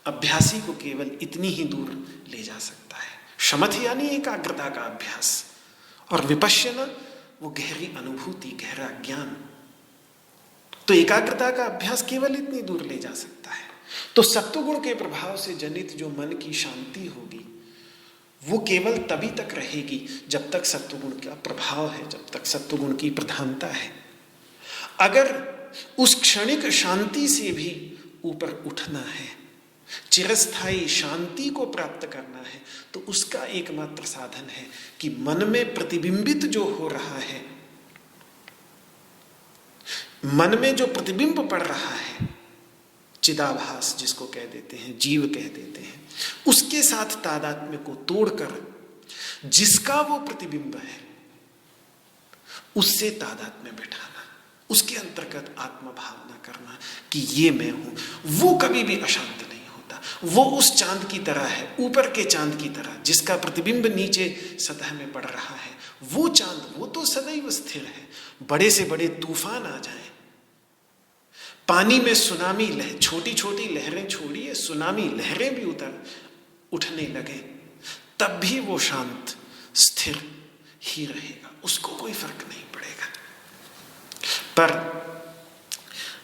अभ्यासी को केवल इतनी ही दूर ले जा सकता है। शमथ यानी एकाग्रता का अभ्यास, और विपश्यना वो गहरी अनुभूति, गहरा ज्ञान। तो एकाग्रता का अभ्यास केवल इतनी दूर ले जा सकता है। तो सत्वगुण के प्रभाव से जनित जो मन की शांति होगी, वो केवल तभी तक रहेगी जब तक सत्वगुण का प्रभाव है, जब तक सत्वगुण की प्रधानता है। अगर उस क्षणिक शांति से भी ऊपर उठना है, चिरस्थायी शांति को प्राप्त करना है, तो उसका एकमात्र साधन है कि मन में प्रतिबिंबित जो हो रहा है, मन में जो प्रतिबिंब पड़ रहा है, चिदाभास जिसको कह देते हैं, जीव कह देते हैं, उसके साथ तादात्म्य को तोड़कर जिसका वो प्रतिबिंब है उससे तादात्म्य बैठाना, उसके अंतर्गत आत्म भावना करना कि ये मैं हूं। वो कभी भी अशांत नहीं होता। वो उस चांद की तरह है, ऊपर के चांद की तरह, जिसका प्रतिबिंब नीचे सतह में पड़ रहा है। वो चांद, वो तो सदैव स्थिर है। बड़े से बड़े तूफान आ जाएं, पानी में सुनामी लहर, छोटी छोटी लहरें छोड़िए, सुनामी लहरें भी उठने लगे, तब भी वो शांत स्थिर ही रहेगा, उसको कोई फर्क नहीं पड़ेगा। पर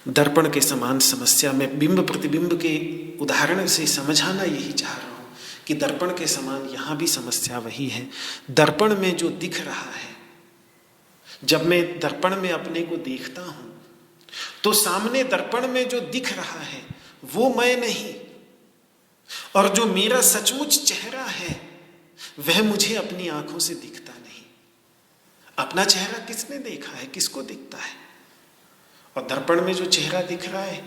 दर्पण के समान समस्या में बिंब प्रतिबिंब के उदाहरण से समझाना यही चाह रहा हूं कि दर्पण के समान यहां भी समस्या वही है। दर्पण में जो दिख रहा है, जब मैं दर्पण में अपने को देखता हूं तो सामने दर्पण में जो दिख रहा है वो मैं नहीं, और जो मेरा सचमुच चेहरा है वह मुझे अपनी आंखों से दिखता नहीं। अपना चेहरा किसने देखा है, किसको दिखता है? और दर्पण में जो चेहरा दिख रहा है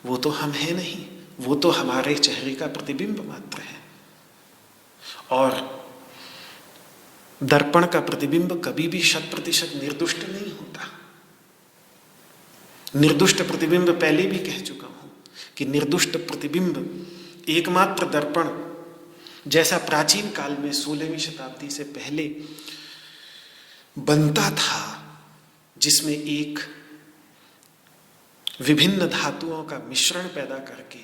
वो तो हम है नहीं, वो तो हमारे चेहरे का प्रतिबिंब मात्र है। और दर्पण का प्रतिबिंब कभी भी 100% निर्दुष्ट नहीं होता। निर्दुष्ट प्रतिबिंब पहले भी कह चुका हूं कि निर्दुष्ट प्रतिबिंब एकमात्र दर्पण जैसा प्राचीन काल में 16वीं शताब्दी से पहले बनता था, जिसमें एक विभिन्न धातुओं का मिश्रण पैदा करके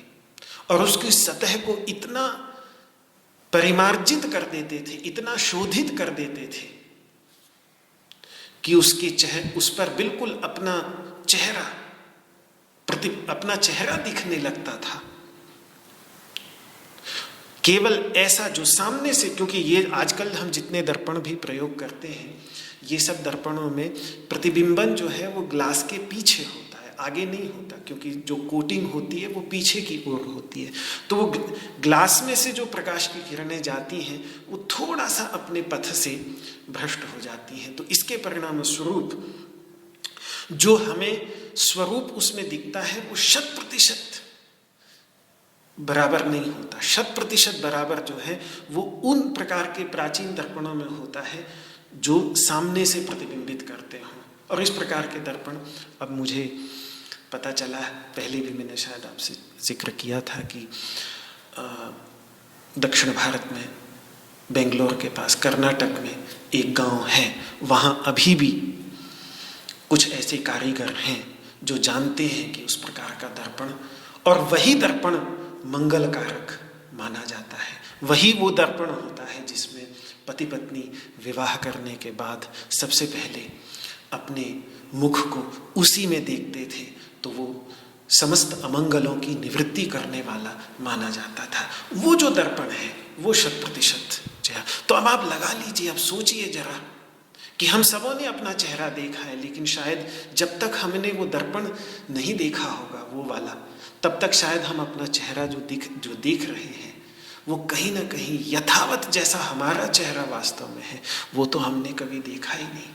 और उसकी सतह को इतना परिमार्जित कर देते थे, इतना शोधित कर देते थे कि उस पर बिल्कुल अपना चेहरा दिखने लगता था। केवल ऐसा जो सामने से, क्योंकि ये आजकल हम जितने दर्पण भी प्रयोग करते हैं, ये सब दर्पणों में प्रतिबिंबन जो है वो ग्लास के पीछे होता है, आगे नहीं होता, क्योंकि जो कोटिंग होती है वो पीछे की ओर होती है। तो वो ग्लास में से जो प्रकाश की किरणें जाती हैं वो थोड़ा सा अपने पथ से भ्रष्ट हो जाती हैं। तो इसके परिणाम स्वरूप जो हमें स्वरूप उसमें दिखता है वो 100% बराबर नहीं होता। 100% बराबर जो है वो उन प्रकार के प्राचीन दर्पणों में होता है जो सामने से प्रतिबिंबित करते हों। और इस प्रकार के दर्पण, अब मुझे पता चला, पहले भी मैंने शायद आपसे जिक्र किया था कि दक्षिण भारत में बेंगलोर के पास कर्नाटक में एक गांव है, वहाँ अभी भी कुछ ऐसे कारीगर हैं जो जानते हैं कि उस प्रकार का दर्पण, और वही दर्पण मंगलकारक माना जाता है। वही वो दर्पण होता है जिसमें पति पत्नी विवाह करने के बाद सबसे पहले अपने मुख को उसी में देखते थे, तो वो समस्त अमंगलों की निवृत्ति करने वाला माना जाता था। वो जो दर्पण है वो 100% चेहरा। तो अब आप लगा लीजिए, अब सोचिए जरा कि हम सबों ने अपना चेहरा देखा है, लेकिन शायद जब तक हमने वो दर्पण नहीं देखा होगा वो वाला, तब तक शायद हम अपना चेहरा जो देख रहे हैं वो कहीं ना कहीं यथावत जैसा हमारा चेहरा वास्तव में है वो तो हमने कभी देखा ही नहीं।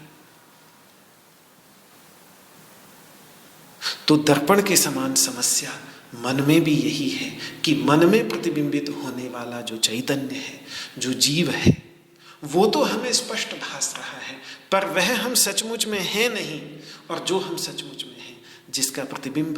तो दर्पण के समान समस्या मन में भी यही है कि मन में प्रतिबिंबित होने वाला जो चैतन्य है, जो जीव है, वो तो हमें स्पष्ट भास रहा है, पर वह हम सचमुच में है नहीं। और जो हम सचमुच में हैं, जिसका प्रतिबिंब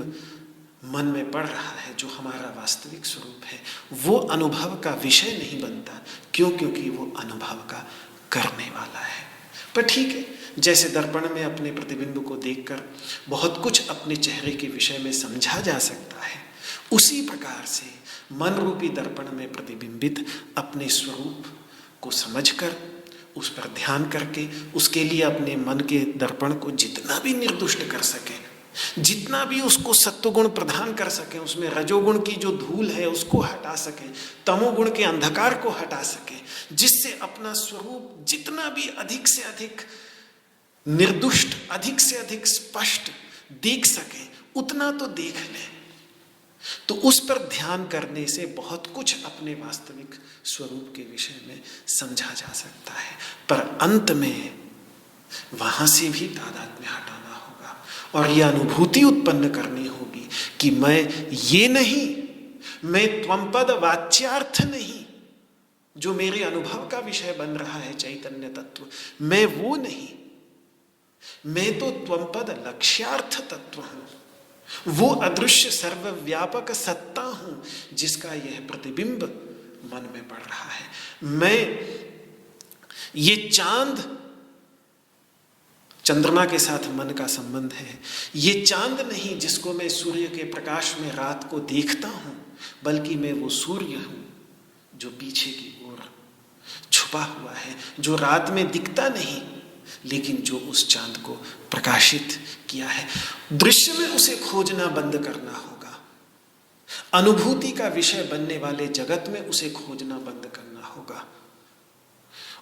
मन में पड़ रहा है, जो हमारा वास्तविक स्वरूप है, वो अनुभव का विषय नहीं बनता। क्यों? क्योंकि वो अनुभव का करने वाला है। पर ठीक है, जैसे दर्पण में अपने प्रतिबिंब को देखकर बहुत कुछ अपने चेहरे के विषय में समझा जा सकता है, उसी प्रकार से मन रूपी दर्पण में प्रतिबिंबित अपने स्वरूप को समझकर, उस पर ध्यान करके, उसके लिए अपने मन के दर्पण को जितना भी निर्दुष्ट कर सके, जितना भी उसको सत्वगुण प्रदान कर सके, उसमें रजोगुण की जो धूल है उसको हटा सके, तमोगुण के अंधकार को हटा सके, जिससे अपना स्वरूप जितना भी अधिक से अधिक निर्दुष्ट, अधिक से अधिक स्पष्ट देख सके, उतना तो देख ले। तो उस पर ध्यान करने से बहुत कुछ अपने वास्तविक स्वरूप के विषय में समझा जा सकता है। पर अंत में वहां से भी तादात्म्य हटाना होगा और यह अनुभूति उत्पन्न करनी होगी कि मैं ये नहीं, मैं त्वमपद वाच्यार्थ नहीं, जो मेरे अनुभव का विषय बन रहा है चैतन्य तत्व, मैं वो नहीं, मैं तो त्वमपद लक्ष्यार्थ तत्व हूं, वो अदृश्य सर्वव्यापक सत्ता हूं जिसका यह प्रतिबिंब मन में पड़ रहा है। मैं ये चांद चंद्रमा के साथ मन का संबंध है। ये चांद नहीं जिसको मैं सूर्य के प्रकाश में रात को देखता हूँ, बल्कि मैं वो सूर्य हूँ जो पीछे की ओर छुपा हुआ है, जो रात में दिखता नहीं लेकिन जो उस चांद को प्रकाशित किया है। दृश्य में उसे खोजना बंद करना होगा, अनुभूति का विषय बनने वाले जगत में उसे खोजना बंद करना होगा।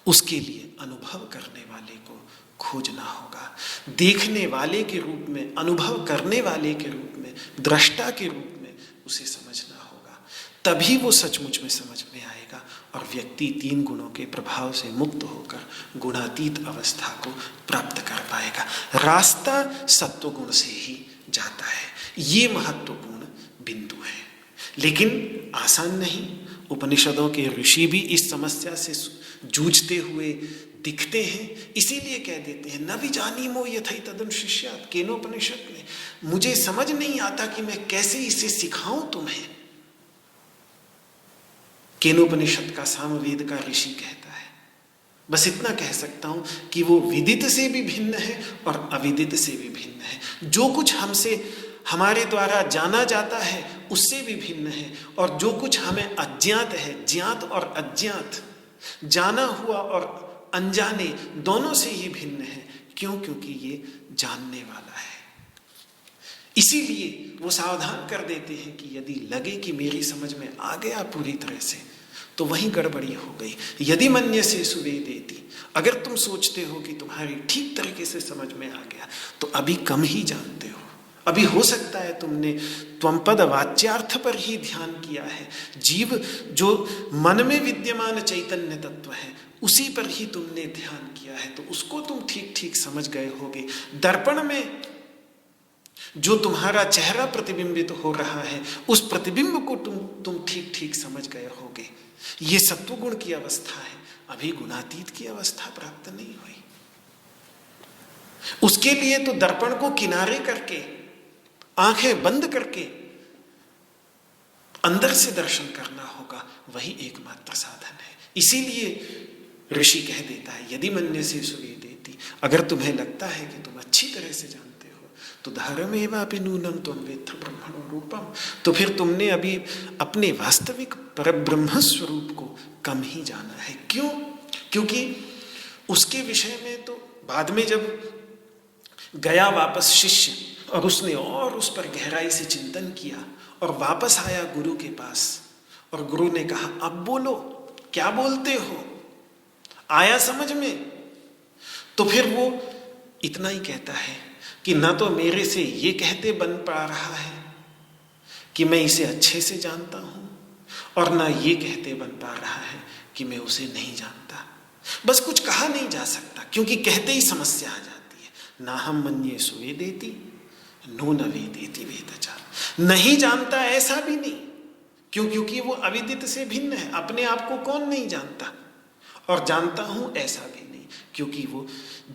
उसके लिए अनुभव करने वाले को खोजना होगा, देखने वाले के रूप में, अनुभव करने वाले के रूप में, दृष्टा के रूप में उसे समझना होगा। तभी वो सचमुच में समझ में आएगा और व्यक्ति 3 गुणों के प्रभाव से मुक्त होकर गुणातीत अवस्था को प्राप्त कर पाएगा। रास्ता सत्वगुण से ही जाता है, ये महत्वपूर्ण बिंदु है, लेकिन आसान नहीं। उपनिषदों के ऋषि भी इस समस्या से जूझते हुए दिखते हैं, इसीलिए कह देते हैं न विजानीमो यथैतदनुशिष्यात्। केनोपनिषद में मुझे समझ नहीं आता कि मैं कैसे इसे सिखाऊं तुम्हें। केनोपनिषद का सामवेद का ऋषि कहता है, बस इतना कह सकता हूं कि वो विदित से भी भिन्न है और अविदित से भी भिन्न है। जो कुछ हमसे हमारे द्वारा जाना जाता है उससे भी भिन्न है, और जो कुछ हमें अज्ञात है, ज्ञात और अज्ञात, जाना हुआ और अनजाने दोनों से ही भिन्न है। क्यों? क्योंकि ये जानने वाला है। इसीलिए वो सावधान कर देते हैं कि यदि लगे कि मेरी समझ में आ गया पूरी तरह से, तो वहीं गड़बड़ी हो गई। यदि मन्यसे सुवेदेति, अगर तुम सोचते हो कि तुम्हारी ठीक तरीके से समझ में आ गया, तो अभी कम ही जानते हो। अभी हो सकता है तुमने त्वमपद वाच्यार्थ पर ही ध्यान किया है। जीव जो मन में विद्यमान चैतन्य तत्व है उसी पर ही तुमने ध्यान किया है, तो उसको तुम ठीक ठीक समझ गए होगे। दर्पण में जो तुम्हारा चेहरा प्रतिबिंबित हो रहा है उस प्रतिबिंब को तुम ठीक ठीक समझ गए होगे। ये सत्वगुण की अवस्था है, अभी गुणातीत की अवस्था प्राप्त नहीं हुई। उसके लिए तो दर्पण को किनारे करके, आंखें बंद करके अंदर से दर्शन करना होगा, वही एकमात्र साधन है। इसीलिए ऋषि कह देता है यदि मन्यसे सुवेदेति, अगर तुम्हें लगता है कि तुम अच्छी तरह से जानते हो, तो धर्मेवापि नूनं त्वं वेत्थ ब्रह्मणो रूपम, तो फिर तुमने अभी अपने वास्तविक परब्रह्म स्वरूप को कम ही जाना है। क्यों? क्योंकि उसके विषय में तो बाद में जब गया वापस शिष्य और उसने और उस पर गहराई से चिंतन किया और वापस आया गुरु के पास, और गुरु ने कहा अब बोलो, क्या बोलते हो, आया समझ में? तो फिर वो इतना ही कहता है कि ना तो मेरे से ये कहते बन पा रहा है कि मैं इसे अच्छे से जानता हूं, और ना ये कहते बन पा रहा है कि मैं उसे नहीं जानता। बस कुछ कहा नहीं जा सकता, क्योंकि कहते ही समस्या आ जाती है। ना हम मन्ये सुवेदेति नो न वेदेति वेदचा। नहीं जानता ऐसा भी नहीं, क्यों? क्योंकि वो अविदित से भिन्न है। अपने आप को कौन नहीं जानता, और जानता हूं ऐसा भी नहीं, क्योंकि वो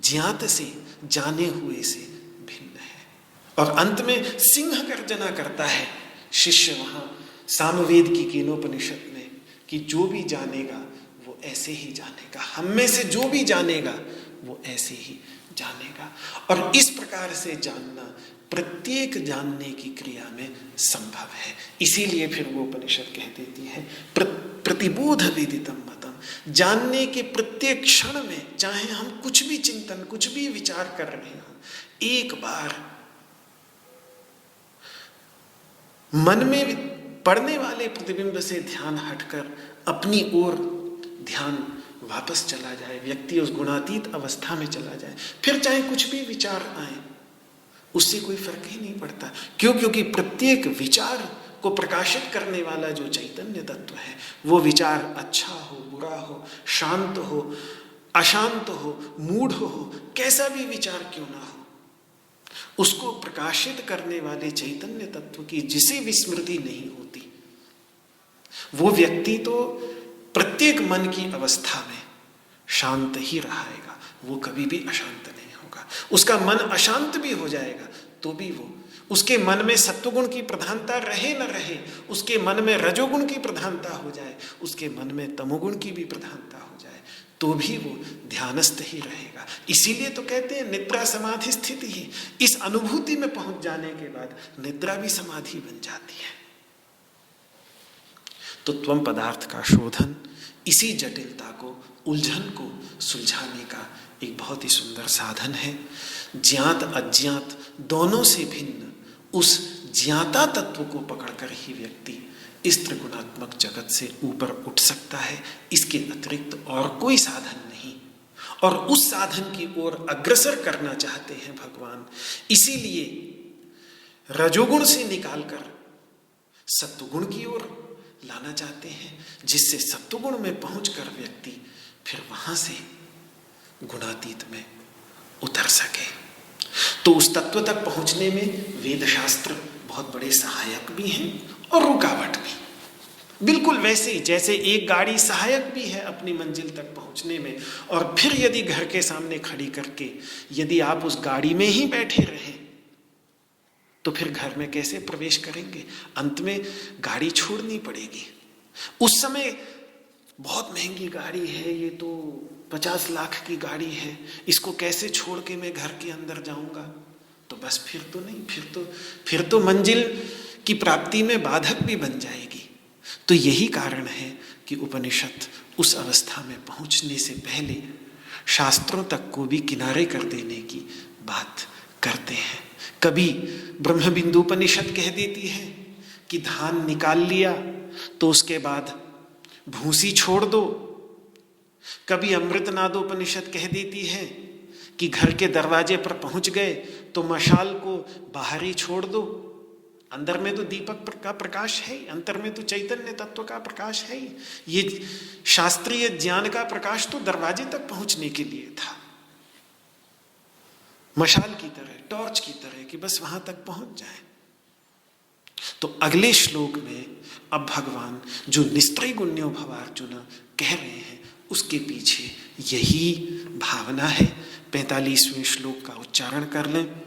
ज्ञात से, जाने हुए से भिन्न है। और अंत में सिंह गर्जना करता है शिष्य वहां सामवेद की केनोपनिषद में कि जो भी जानेगा वो ऐसे ही जानेगा, हम में से जो भी जानेगा वो ऐसे ही जानेगा। और इस प्रकार से जानना प्रत्येक जानने की क्रिया में संभव है। इसीलिए फिर वो उपनिषद कह देती है प्रतिबोध विदितम मतम, जानने के प्रत्येक क्षण में, चाहे हम कुछ भी चिंतन, कुछ भी विचार कर रहे हो, एक बार मन में पड़ने वाले प्रतिबिंब से ध्यान हटकर अपनी ओर ध्यान वापस चला जाए, व्यक्ति उस गुणातीत अवस्था में चला जाए, फिर चाहे कुछ भी विचार आए उससे कोई फर्क ही नहीं पड़ता। क्यों? क्योंकि प्रत्येक विचार को प्रकाशित करने वाला जो चैतन्य तत्व है, वो विचार अच्छा हो, बुरा हो, शांत हो, अशांत हो, मूढ़ हो, कैसा भी विचार क्यों ना हो, उसको प्रकाशित करने वाले चैतन्य तत्व की जिसे विस्मृति नहीं होती, वो व्यक्ति तो प्रत्येक मन की अवस्था में शांत ही रहेगा, वो कभी भी अशांत नहीं होगा। उसका मन अशांत भी हो जाएगा तो भी वो, उसके मन में सत्वगुण की प्रधानता रहे न रहे, उसके मन में रजोगुण की प्रधानता हो जाए, उसके मन में तमोगुण की भी प्रधानता हो जाए, तो भी वो ध्यानस्थ ही रहेगा। इसीलिए तो कहते हैं निद्रा समाधि स्थिति ही। इस अनुभूति में पहुंच जाने के बाद निद्रा भी समाधि बन जाती है। तो त्वम पदार्थ का शोधन इसी जटिलता को, उलझन को सुलझाने का एक बहुत ही सुंदर साधन है। ज्ञात अज्ञात दोनों से भिन्न उस ज्ञाता तत्व को पकड़कर ही व्यक्ति इस त्रिगुणात्मक जगत से ऊपर उठ सकता है। इसके अतिरिक्त और कोई साधन नहीं, और उस साधन की ओर अग्रसर करना चाहते हैं भगवान। इसीलिए रजोगुण से निकालकर सत्वगुण की ओर लाना चाहते हैं, जिससे सत्वगुण में पहुंचकर व्यक्ति फिर वहां से गुणातीत में उतर सके। तो उस तत्व तक पहुंचने में वेद शास्त्र बहुत बड़े सहायक भी हैं और रुकावट भी। बिल्कुल वैसे ही जैसे एक गाड़ी सहायक भी है अपनी मंजिल तक पहुंचने में, और फिर यदि घर के सामने खड़ी करके यदि आप उस गाड़ी में ही बैठे रहें तो फिर घर में कैसे प्रवेश करेंगे? अंत में गाड़ी छोड़नी पड़ेगी। उस समय बहुत महंगी गाड़ी है, ये तो 50 लाख की गाड़ी है, इसको कैसे छोड़ के मैं घर के अंदर जाऊंगा? तो बस फिर तो नहीं, फिर तो मंजिल की प्राप्ति में बाधक भी बन जाएगी। तो यही कारण है कि उपनिषद उस अवस्था में पहुंचने से पहले शास्त्रों तक को भी किनारे कर देने की बात करते हैं। कभी ब्रह्मबिंदु उपनिषद कह देती है कि धान निकाल लिया तो उसके बाद भूसी छोड़ दो। कभी अमृतनादोपनिषद कह देती है कि घर के दरवाजे पर पहुंच गए तो मशाल को बाहर ही छोड़ दो। अंदर में तो दीपक का प्रकाश है, अंतर में तो चैतन्य तत्व का प्रकाश है। ये शास्त्रीय ज्ञान का प्रकाश तो दरवाजे तक पहुंचने के लिए था, मशाल की तरह, टॉर्च की तरह, कि बस वहां तक पहुंच जाए। तो अगले श्लोक में अब भगवान जो निस्त्रैगुण्यो भवार्जुन कह रहे हैं उसके पीछे यही भावना है। 45वें श्लोक का उच्चारण कर लें।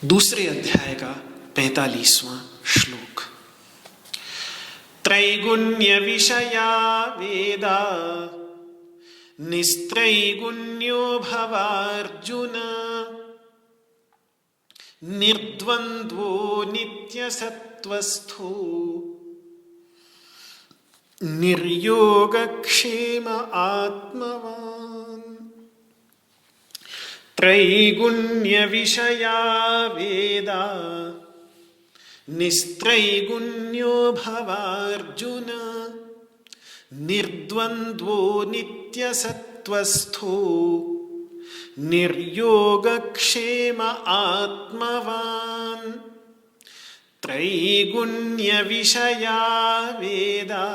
दूसरे अध्याय का 45वां श्लोक। त्रैगुण्य विषया वेदा निस्त्रैगुण्यो भवार्जुन निर्द्वन्द्वो नित्यसत्त्वस्थो निर्योगक्षेम आत्मवान्। त्रैगुण्य विषया वेदा निस्त्रैगुण्यो भवार्जुन निर्द्वन्द्वो नित्यसत्त्वस्थो निर्योगक्षेम आत्मवान्। त्रैगुण्य विषया वेदा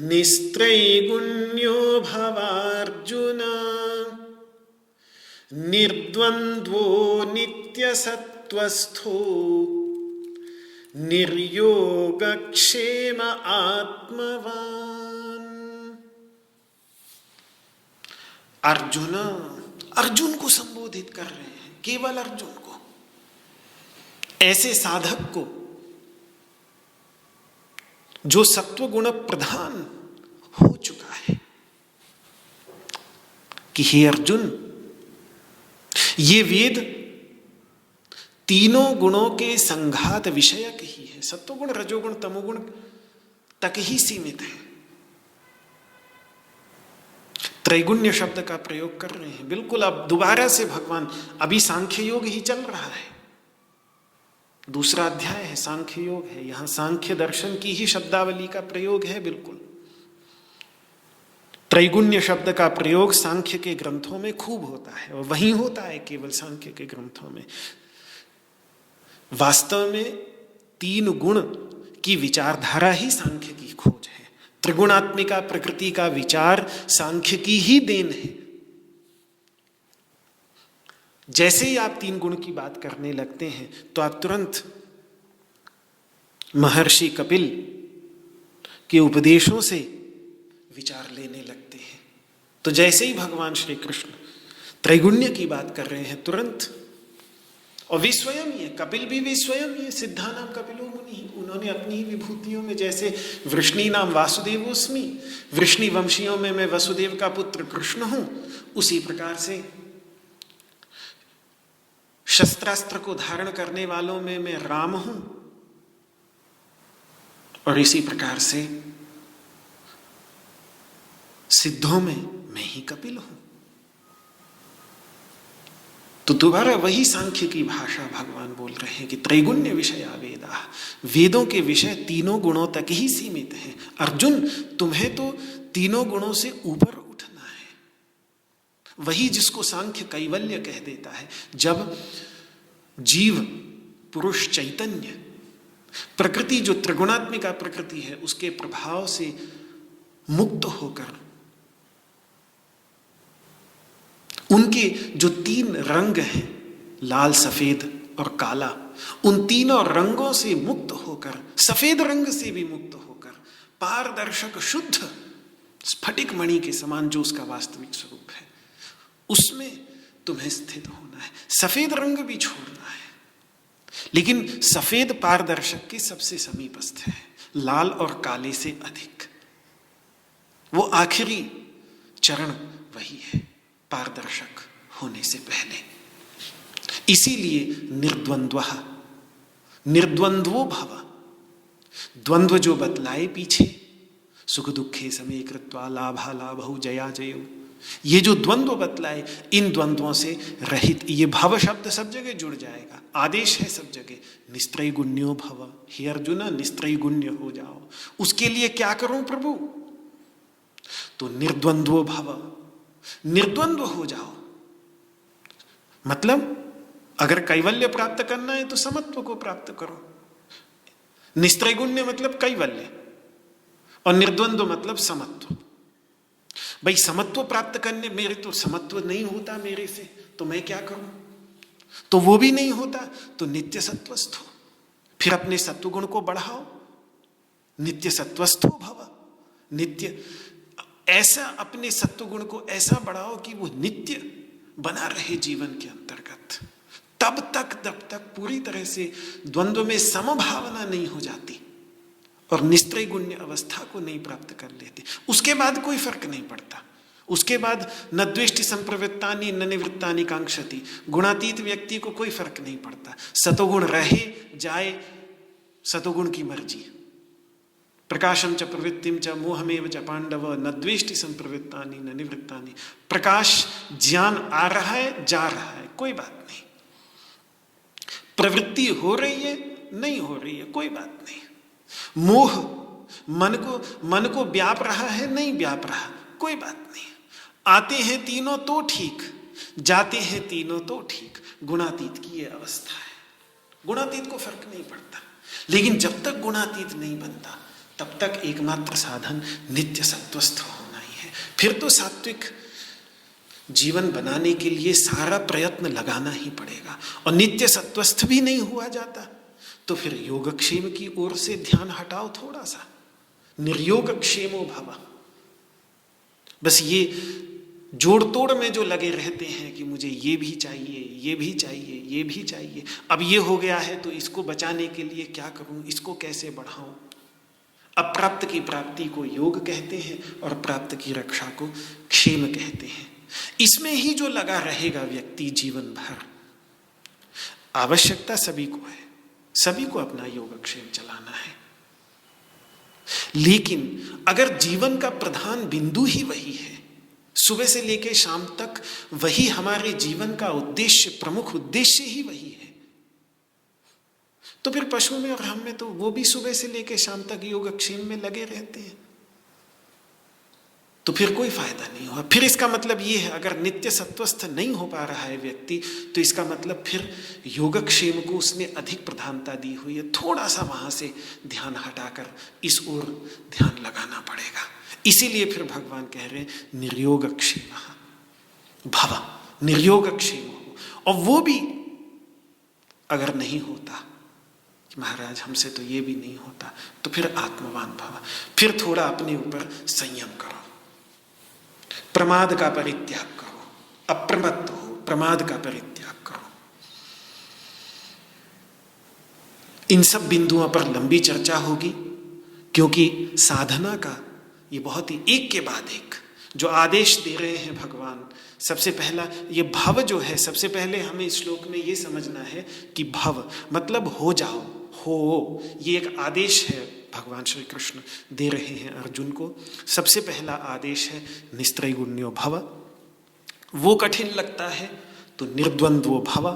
निस्त्रैगुण्यो भवार्जुन निर्द्वन्द्वो नित्यसत्त्वस्थो निर्योगक्षेम आत्मवान्। अर्जुन को संबोधित कर रहे हैं, केवल अर्जुन को, ऐसे साधक को जो सत्वगुण प्रधान हो चुका है, कि हे अर्जुन, ये वेद तीनों गुणों के संघात विषयक ही है। सत्वगुण, रजोगुण, तमोगुण तक ही सीमित है। त्रैगुण्य शब्द का प्रयोग कर रहे हैं। बिल्कुल अब दोबारा से भगवान, अभी सांख्य योग ही चल रहा है, दूसरा अध्याय है, सांख्य योग है, यहां सांख्य दर्शन की ही शब्दावली का प्रयोग है। बिल्कुल त्रैगुण्य शब्द का प्रयोग सांख्य के ग्रंथों में खूब होता है, और वहीं होता है केवल सांख्य के ग्रंथों में। वास्तव में तीन गुण की विचारधारा ही सांख्य की खोज है। त्रिगुणात्मिका प्रकृति का विचार सांख्य की ही देन है। जैसे ही आप तीन गुण की बात करने लगते हैं तो आप तुरंत महर्षि कपिल के उपदेशों से विचार लेने लगते हैं। तो जैसे ही भगवान श्री कृष्ण त्रैगुण्य की बात कर रहे हैं, तुरंत, और वे स्वयं ही है, कपिल भी वे स्वयं ही है, सिद्धानाम कपिलो मुनि, उन्होंने अपनी ही विभूतियों में, जैसे वृष्णि नाम वासुदेवोस्मि, वृष्णि वंशियों में मैं वसुदेव का पुत्र कृष्ण हूं, उसी प्रकार से शस्त्रास्त्र को धारण करने वालों में मैं राम हूं, और इसी प्रकार से सिद्धों में मैं ही कपिल हूं। तो दोबारा वही सांख्य की भाषा भगवान बोल रहे हैं कि त्रैगुण्य विषया वेदा, वेदों के विषय तीनों गुणों तक ही सीमित हैं। अर्जुन, तुम्हें तो तीनों गुणों से ऊपर उठना है। वही जिसको सांख्य कैवल्य कह देता है, जब जीव पुरुष चैतन्य प्रकृति जो त्रिगुणात्मिका प्रकृति है उसके प्रभाव से मुक्त होकर उनके जो तीन रंग हैं, लाल सफेद और काला, उन तीनों रंगों से मुक्त होकर, सफेद रंग से भी मुक्त होकर, पारदर्शक शुद्ध स्फटिक मणि के समान जो उसका वास्तविक स्वरूप है, उसमें तुम्हें स्थित होना है। सफेद रंग भी छोड़ना है, लेकिन सफेद पारदर्शक के सबसे समीपस्थ है, लाल और काले से अधिक। वो आखिरी चरण वही है, पारदर्शक होने से पहले। इसीलिए निर्द्वंद्वः, निर्द्वंद्वो भव, द्वंद्व जो बतलाए पीछे, सुख दुखे समे कृत्वा लाभा लाभौ जया जयो, ये जो द्वंद्व बतलाए, इन द्वंद्वों से रहित। ये भव शब्द सब जगह जुड़ जाएगा, आदेश है सब जगह, निस्त्रैगुण्यो भव। हे अर्जुन, निस्त्रैगुण्य हो जाओ। उसके लिए क्या करूं प्रभु? तो निर्द्वंद्वो भव, निर्द्वंद्व हो जाओ। मतलब अगर कैवल्य प्राप्त करना है तो समत्व को प्राप्त करो। निस्त्रैगुण्य मतलब कैवल्य, और निर्द्वंद्व मतलब समत्व। भाई समत्व प्राप्त करने, मेरे तो समत्व नहीं होता मेरे से, तो मैं क्या करूं? तो वो भी नहीं होता, तो नित्य सत्वस्थ हो, फिर अपने सत्वगुण को बढ़ाओ, नित्य सत्वस्थो भव। नित्य ऐसा अपने सत्वगुण को ऐसा बढ़ाओ कि वो नित्य बना रहे जीवन के अंतर्गत। तब तक पूरी तरह से द्वंद्व में समभावना नहीं हो जाती और निस्त्रैगुण्य अवस्था को नहीं प्राप्त कर लेते, उसके बाद कोई फर्क नहीं पड़ता। उसके बाद न द्वेष्टि संप्रवृत्तानि न निवृत्तानि कांक्षति, गुणातीत व्यक्ति को कोई फर्क नहीं पड़ता। सतोगुण रहे जाए, सतोगुण की मर्जी। प्रकाशम च प्रवृत्तिम च मोहमेव च पांडव न द्वेष्टि संप्रवृत्तानि न निवृत्तानि। प्रकाश ज्ञान आ रहा है, जा रहा है, कोई बात नहीं। प्रवृत्ति हो रही है, नहीं हो रही है, कोई बात नहीं। मोह मन को व्याप रहा है, नहीं व्याप रहा, कोई बात नहीं। आते हैं तीनों तो ठीक, जाते हैं तीनों तो ठीक। गुणातीत की ये अवस्था है, गुणातीत को फर्क नहीं पड़ता। लेकिन जब तक गुणातीत नहीं बनता तब तक एकमात्र साधन नित्य सत्वस्थ होना ही है। फिर तो सात्विक जीवन बनाने के लिए सारा प्रयत्न लगाना ही पड़ेगा, और नित्य सत्वस्थ भी नहीं हुआ जाता तो फिर योगक्षेम की ओर से ध्यान हटाओ थोड़ा सा। निर्योगक्षेमो भव। बस ये जोड़ तोड़ में जो लगे रहते हैं कि मुझे ये भी चाहिए, ये भी चाहिए, ये भी चाहिए, अब ये हो गया है तो इसको बचाने के लिए क्या करूं, इसको कैसे बढ़ाऊं। अप्राप्त की प्राप्ति को योग कहते हैं और प्राप्त की रक्षा को क्षेम कहते हैं। इसमें ही जो लगा रहेगा व्यक्ति जीवन भर, आवश्यकता सभी को है, सभी को अपना योगक्षेम चलाना है। लेकिन अगर जीवन का प्रधान बिंदु ही वही है, सुबह से लेकर शाम तक वही हमारे जीवन का उद्देश्य, प्रमुख उद्देश्य ही वही है, तो फिर पशु में और हम में तो वो भी सुबह से लेकर शाम तक योगक्षेम में लगे रहते हैं, तो फिर कोई फायदा नहीं हुआ। फिर इसका मतलब ये है, अगर नित्य सत्वस्थ नहीं हो पा रहा है व्यक्ति, तो इसका मतलब फिर योगक्षेम को उसने अधिक प्रधानता दी हुई है। थोड़ा सा वहां से ध्यान हटाकर इस ओर ध्यान लगाना पड़ेगा। इसीलिए फिर भगवान कह रहे हैं निर्योगक्षेम भव, निर्योगक्षेम हो। और वो भी अगर नहीं होता, महाराज हमसे तो ये भी नहीं होता, तो फिर आत्मवान भव, फिर थोड़ा अपने ऊपर संयम करो, प्रमाद का परित्याग करो, अप्रमत्त हो, प्रमाद का परित्याग करो। इन सब बिंदुओं पर लंबी चर्चा होगी, क्योंकि साधना का ये बहुत ही एक के बाद एक जो आदेश दे रहे हैं भगवान। सबसे पहला ये भव जो है, सबसे पहले हमें इस श्लोक में ये समझना है कि भव मतलब हो जाओ, हो, ये एक आदेश है भगवान श्री कृष्ण दे रहे हैं अर्जुन को। सबसे पहला आदेश है निस्त्रैगुण्यो भव। वो कठिन लगता है तो निर्द्वंद्वो भव,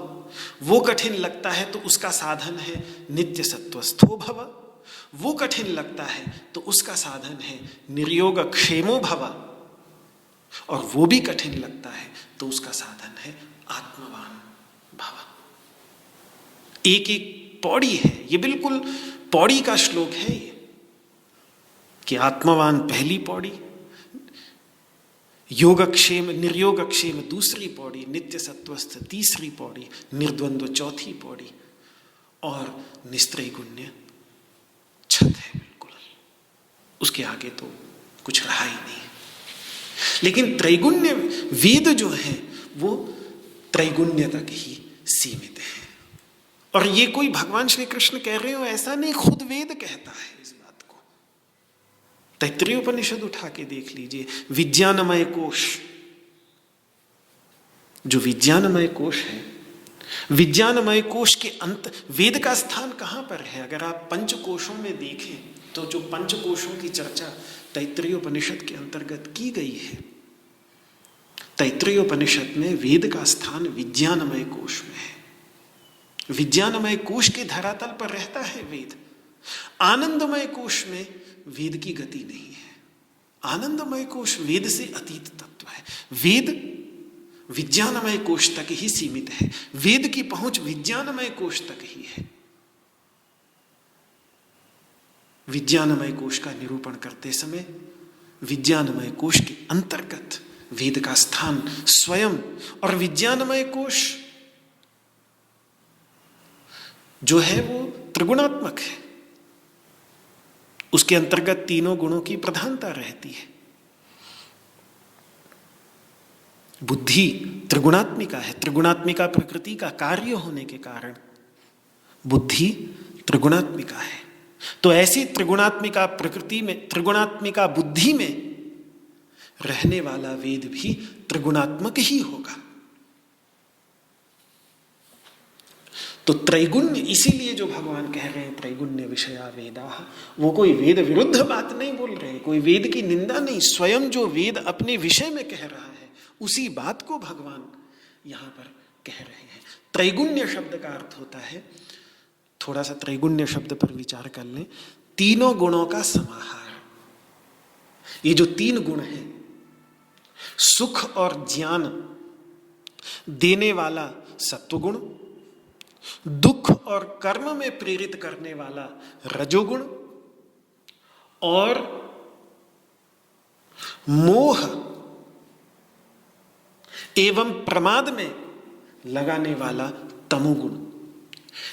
वो कठिन लगता है तो उसका साधन है नित्य सत्वस्थो भव, वो कठिन लगता है तो उसका साधन है निर्योग क्षेमो भव, और वो भी कठिन लगता है तो उसका साधन है आत्मवान भव। एक एक पौड़ी है, ये बिल्कुल पौड़ी का श्लोक है ये, कि आत्मवान पहली पौड़ी, योगक्षेम निर्योगक्षेम दूसरी पौड़ी, नित्य सत्वस्थ तीसरी पौड़ी, निर्द्वंद्व चौथी पौड़ी, और निस्त्रैगुण्य छत है बिल्कुल। उसके आगे तो कुछ रहा ही नहीं। लेकिन त्रैगुण्य वेद जो है वो त्रैगुण्य तक ही सीमित है। और ये कोई भगवान श्री कृष्ण कह रहे हो ऐसा नहीं, खुद वेद कहता है इस बात को। तैत्तिरीय उपनिषद उठा के देख लीजिए, विज्ञानमय कोश, जो विज्ञानमय कोश है, विज्ञानमय कोश के अंत वेद का स्थान कहां पर है? अगर आप पंचकोशों में देखें तो जो पंचकोशों की चर्चा तैत्तिरीय उपनिषद के अंतर्गत की गई है, तैत्तिरीय उपनिषद में वेद का स्थान विज्ञानमय कोश में है। विज्ञानमय कोश के धरातल पर रहता है वेद। आनंदमय कोश में वेद की गति नहीं है। आनंदमय कोश वेद से अतीत तत्व है। वेद विज्ञानमय कोश तक ही सीमित है। वेद की पहुंच विज्ञानमय कोश तक ही है। विज्ञानमय कोश का निरूपण करते समय विज्ञानमय कोश के अंतर्गत वेद का स्थान स्वयं, और विज्ञानमय कोश जो है वो त्रिगुणात्मक है। उसके अंतर्गत तीनों गुणों की प्रधानता रहती है। बुद्धि त्रिगुणात्मिका है, त्रिगुणात्मिका प्रकृति का कार्य होने के कारण बुद्धि त्रिगुणात्मिका है। तो ऐसी त्रिगुणात्मिका प्रकृति में, त्रिगुणात्मिका बुद्धि में रहने वाला वेद भी त्रिगुणात्मक ही होगा। तो त्रैगुण्य, इसीलिए जो भगवान कह रहे हैं त्रैगुण्य विषया वेदाः, वो कोई वेद विरुद्ध बात नहीं बोल रहे हैं, कोई वेद की निंदा नहीं, स्वयं जो वेद अपने विषय में कह रहा है उसी बात को भगवान यहां पर कह रहे हैं। त्रैगुण्य शब्द का अर्थ होता है, थोड़ा सा त्रैगुण्य शब्द पर विचार कर लें, तीनों गुणों का समाहार। ये जो तीन गुण हैं, सुख और ज्ञान देने वाला सत्वगुण, दुख और कर्म में प्रेरित करने वाला रजोगुण, और मोह एवं प्रमाद में लगाने वाला तमोगुण,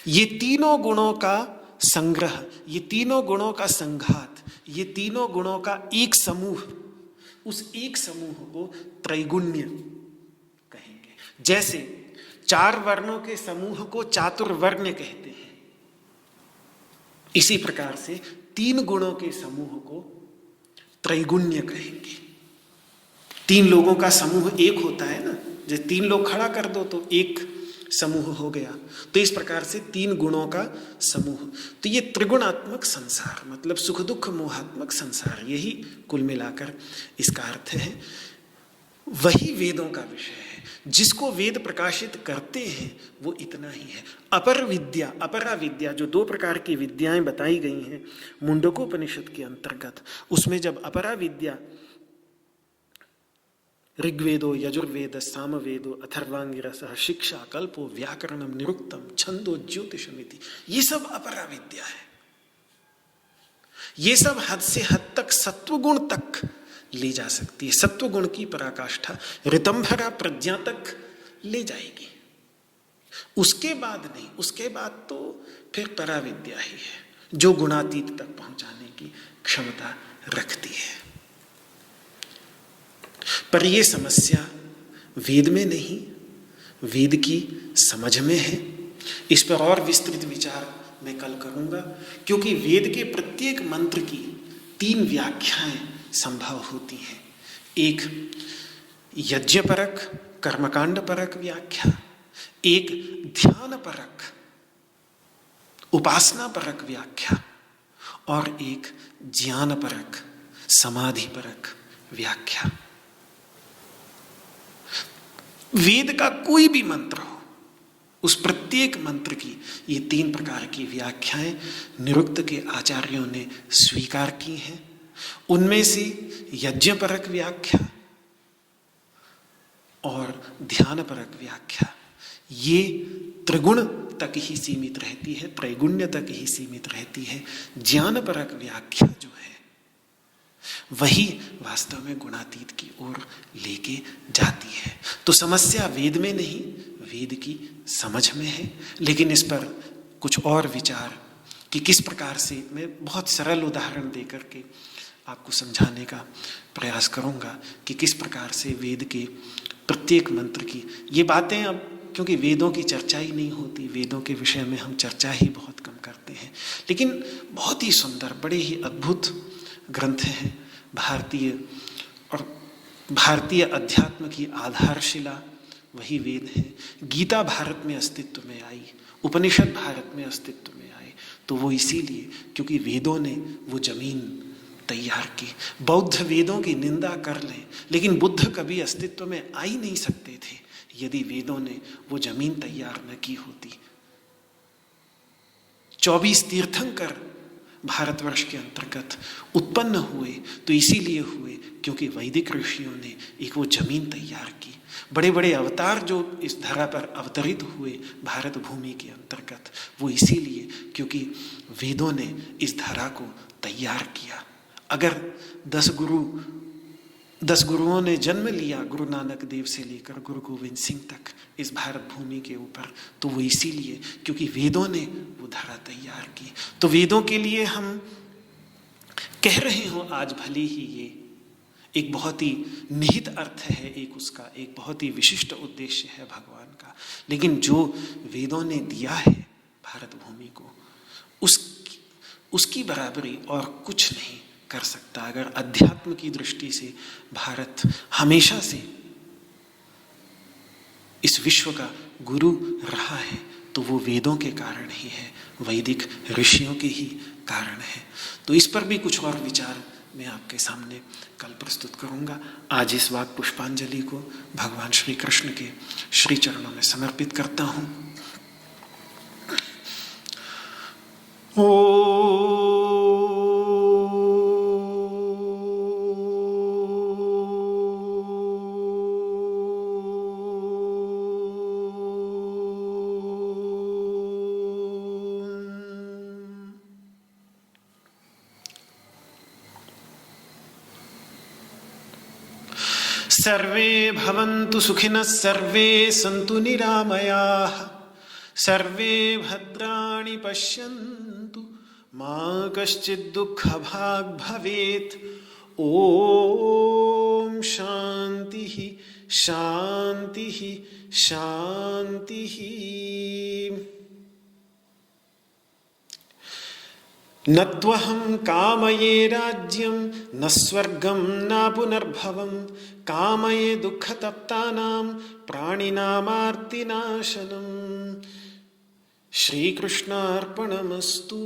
ये तीनों गुणों का संग्रह, ये तीनों गुणों का संघात, ये तीनों गुणों का एक समूह, उस एक समूह को त्रैगुण्य कहेंगे। जैसे चार वर्णों के समूह को चातुर्वर्ण कहते हैं, इसी प्रकार से तीन गुणों के समूह को त्रैगुण्य कहेंगे। तीन लोगों का समूह एक होता है ना, जैसे तीन लोग खड़ा कर दो तो एक समूह हो गया, तो इस प्रकार से तीन गुणों का समूह। तो ये त्रिगुणात्मक संसार, मतलब सुख दुख मोहात्मक संसार, यही कुल मिलाकर इसका अर्थ है। वही वेदों का विषय है, जिसको वेद प्रकाशित करते हैं वो इतना ही है। अपर विद्या, अपरा विद्या, जो दो प्रकार की विद्याएं बताई गई हैं मुंडकोपनिषद के अंतर्गत, उसमें जब अपरा विद्या ऋग्वेदो यजुर्वेद सामवेदो अथर्वांगिरसः शिक्षा कल्पो व्याकरणम निरुक्तम छंदो ज्योतिषमिति, ये सब अपरा विद्या है। ये सब हद से हद तक सत्वगुण तक ले जा सकती है। सत्वगुण की पराकाष्ठा ऋतंभरा प्रज्ञा तक ले जाएगी। उसके बाद नहीं, उसके बाद तो फिर पराविद्या ही है जो गुणातीत तक पहुंचाने की क्षमता रखती है। पर यह समस्या वेद में नहीं, वेद की समझ में है। इस पर और विस्तृत विचार मैं कल करूँगा, क्योंकि वेद के प्रत्येक मंत्र की 3 व्याख्याएं संभव होती हैं। एक यज्ञपरक कर्मकांड परक व्याख्या, एक ध्यान परक उपासना परक व्याख्या, और एक ज्ञान परक समाधि परक व्याख्या। वेद का कोई भी मंत्र हो, उस प्रत्येक मंत्र की ये 3 प्रकार की व्याख्याएं निरुक्त के आचार्यों ने स्वीकार की हैं। उनमें से यज्ञपरक व्याख्या और ध्यानपरक व्याख्या ये त्रिगुण तक ही सीमित रहती है, त्रैगुण्य तक ही सीमित रहती है। ज्ञानपरक व्याख्या जो है वही वास्तव में गुणातीत की ओर लेके जाती है। तो समस्या वेद में नहीं, वेद की समझ में है। लेकिन इस पर कुछ और विचार कि किस प्रकार से, मैं बहुत सरल उदाहरण दे करके आपको समझाने का प्रयास करूंगा कि किस प्रकार से वेद के प्रत्येक मंत्र की ये बातें, अब क्योंकि वेदों की चर्चा ही नहीं होती, वेदों के विषय में हम चर्चा ही बहुत कम करते हैं, लेकिन बहुत ही सुंदर, बड़े ही अद्भुत ग्रंथ हैं। भारतीय अध्यात्म की आधारशिला वही वेद है। गीता भारत में अस्तित्व में आई, उपनिषद भारत में अस्तित्व में आए तो वो इसीलिए क्योंकि वेदों ने वो जमीन तैयार की। बौद्ध वेदों की निंदा कर लें, लेकिन बुद्ध कभी अस्तित्व में आ ही नहीं सकते थे यदि वेदों ने वो जमीन तैयार न की होती। 24 तीर्थंकर भारतवर्ष के अंतर्गत उत्पन्न हुए तो इसीलिए हुए क्योंकि वैदिक ऋषियों ने एक वो जमीन तैयार की। बड़े बड़े अवतार जो इस धरा पर अवतरित हुए भारत भूमि के अंतर्गत, वो इसीलिए क्योंकि वेदों ने इस धरा को तैयार किया। अगर 10 गुरुओं ने जन्म लिया, गुरु नानक देव से लेकर गुरु गोविंद सिंह तक इस भारत भूमि के ऊपर, तो वो इसीलिए क्योंकि वेदों ने वो धरा तैयार की। तो वेदों के लिए हम कह रहे हो आज भले ही ये एक बहुत ही निहित अर्थ है, एक उसका एक बहुत ही विशिष्ट उद्देश्य है भगवान का, लेकिन जो वेदों ने दिया है भारत भूमि को, उसकी बराबरी और कुछ नहीं कर सकता। अगर अध्यात्म की दृष्टि से भारत हमेशा से इस विश्व का गुरु रहा है तो वो वेदों के कारण ही है, वैदिक ऋषियों के ही कारण है। तो इस पर भी कुछ और विचार मैं आपके सामने कल प्रस्तुत करूंगा। आज इस वाक पुष्पांजलि को भगवान श्री कृष्ण के श्री चरणों में समर्पित करता हूं। सर्वे भवन्तु सुखिनः, सर्वे सन्तु निरामयाः, सर्वे भद्राणि पश्यन्तु, मा कश्चित् दुःखभाग् भवेत्। ॐ शान्तिः शान्तिः शान्तिः। न त्वहं कामये राज्यं न स्वर्गं न पुनर्भवं, कामये दुःखतप्तानां प्राणिनामार्तिनाशनम्। श्री कृष्णार्पणमस्तु।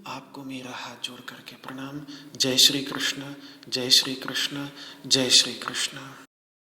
आपको मेरा हाथ जोड़ करके प्रणाम। जय श्री कृष्ण, जय श्री कृष्ण, जय श्री कृष्ण।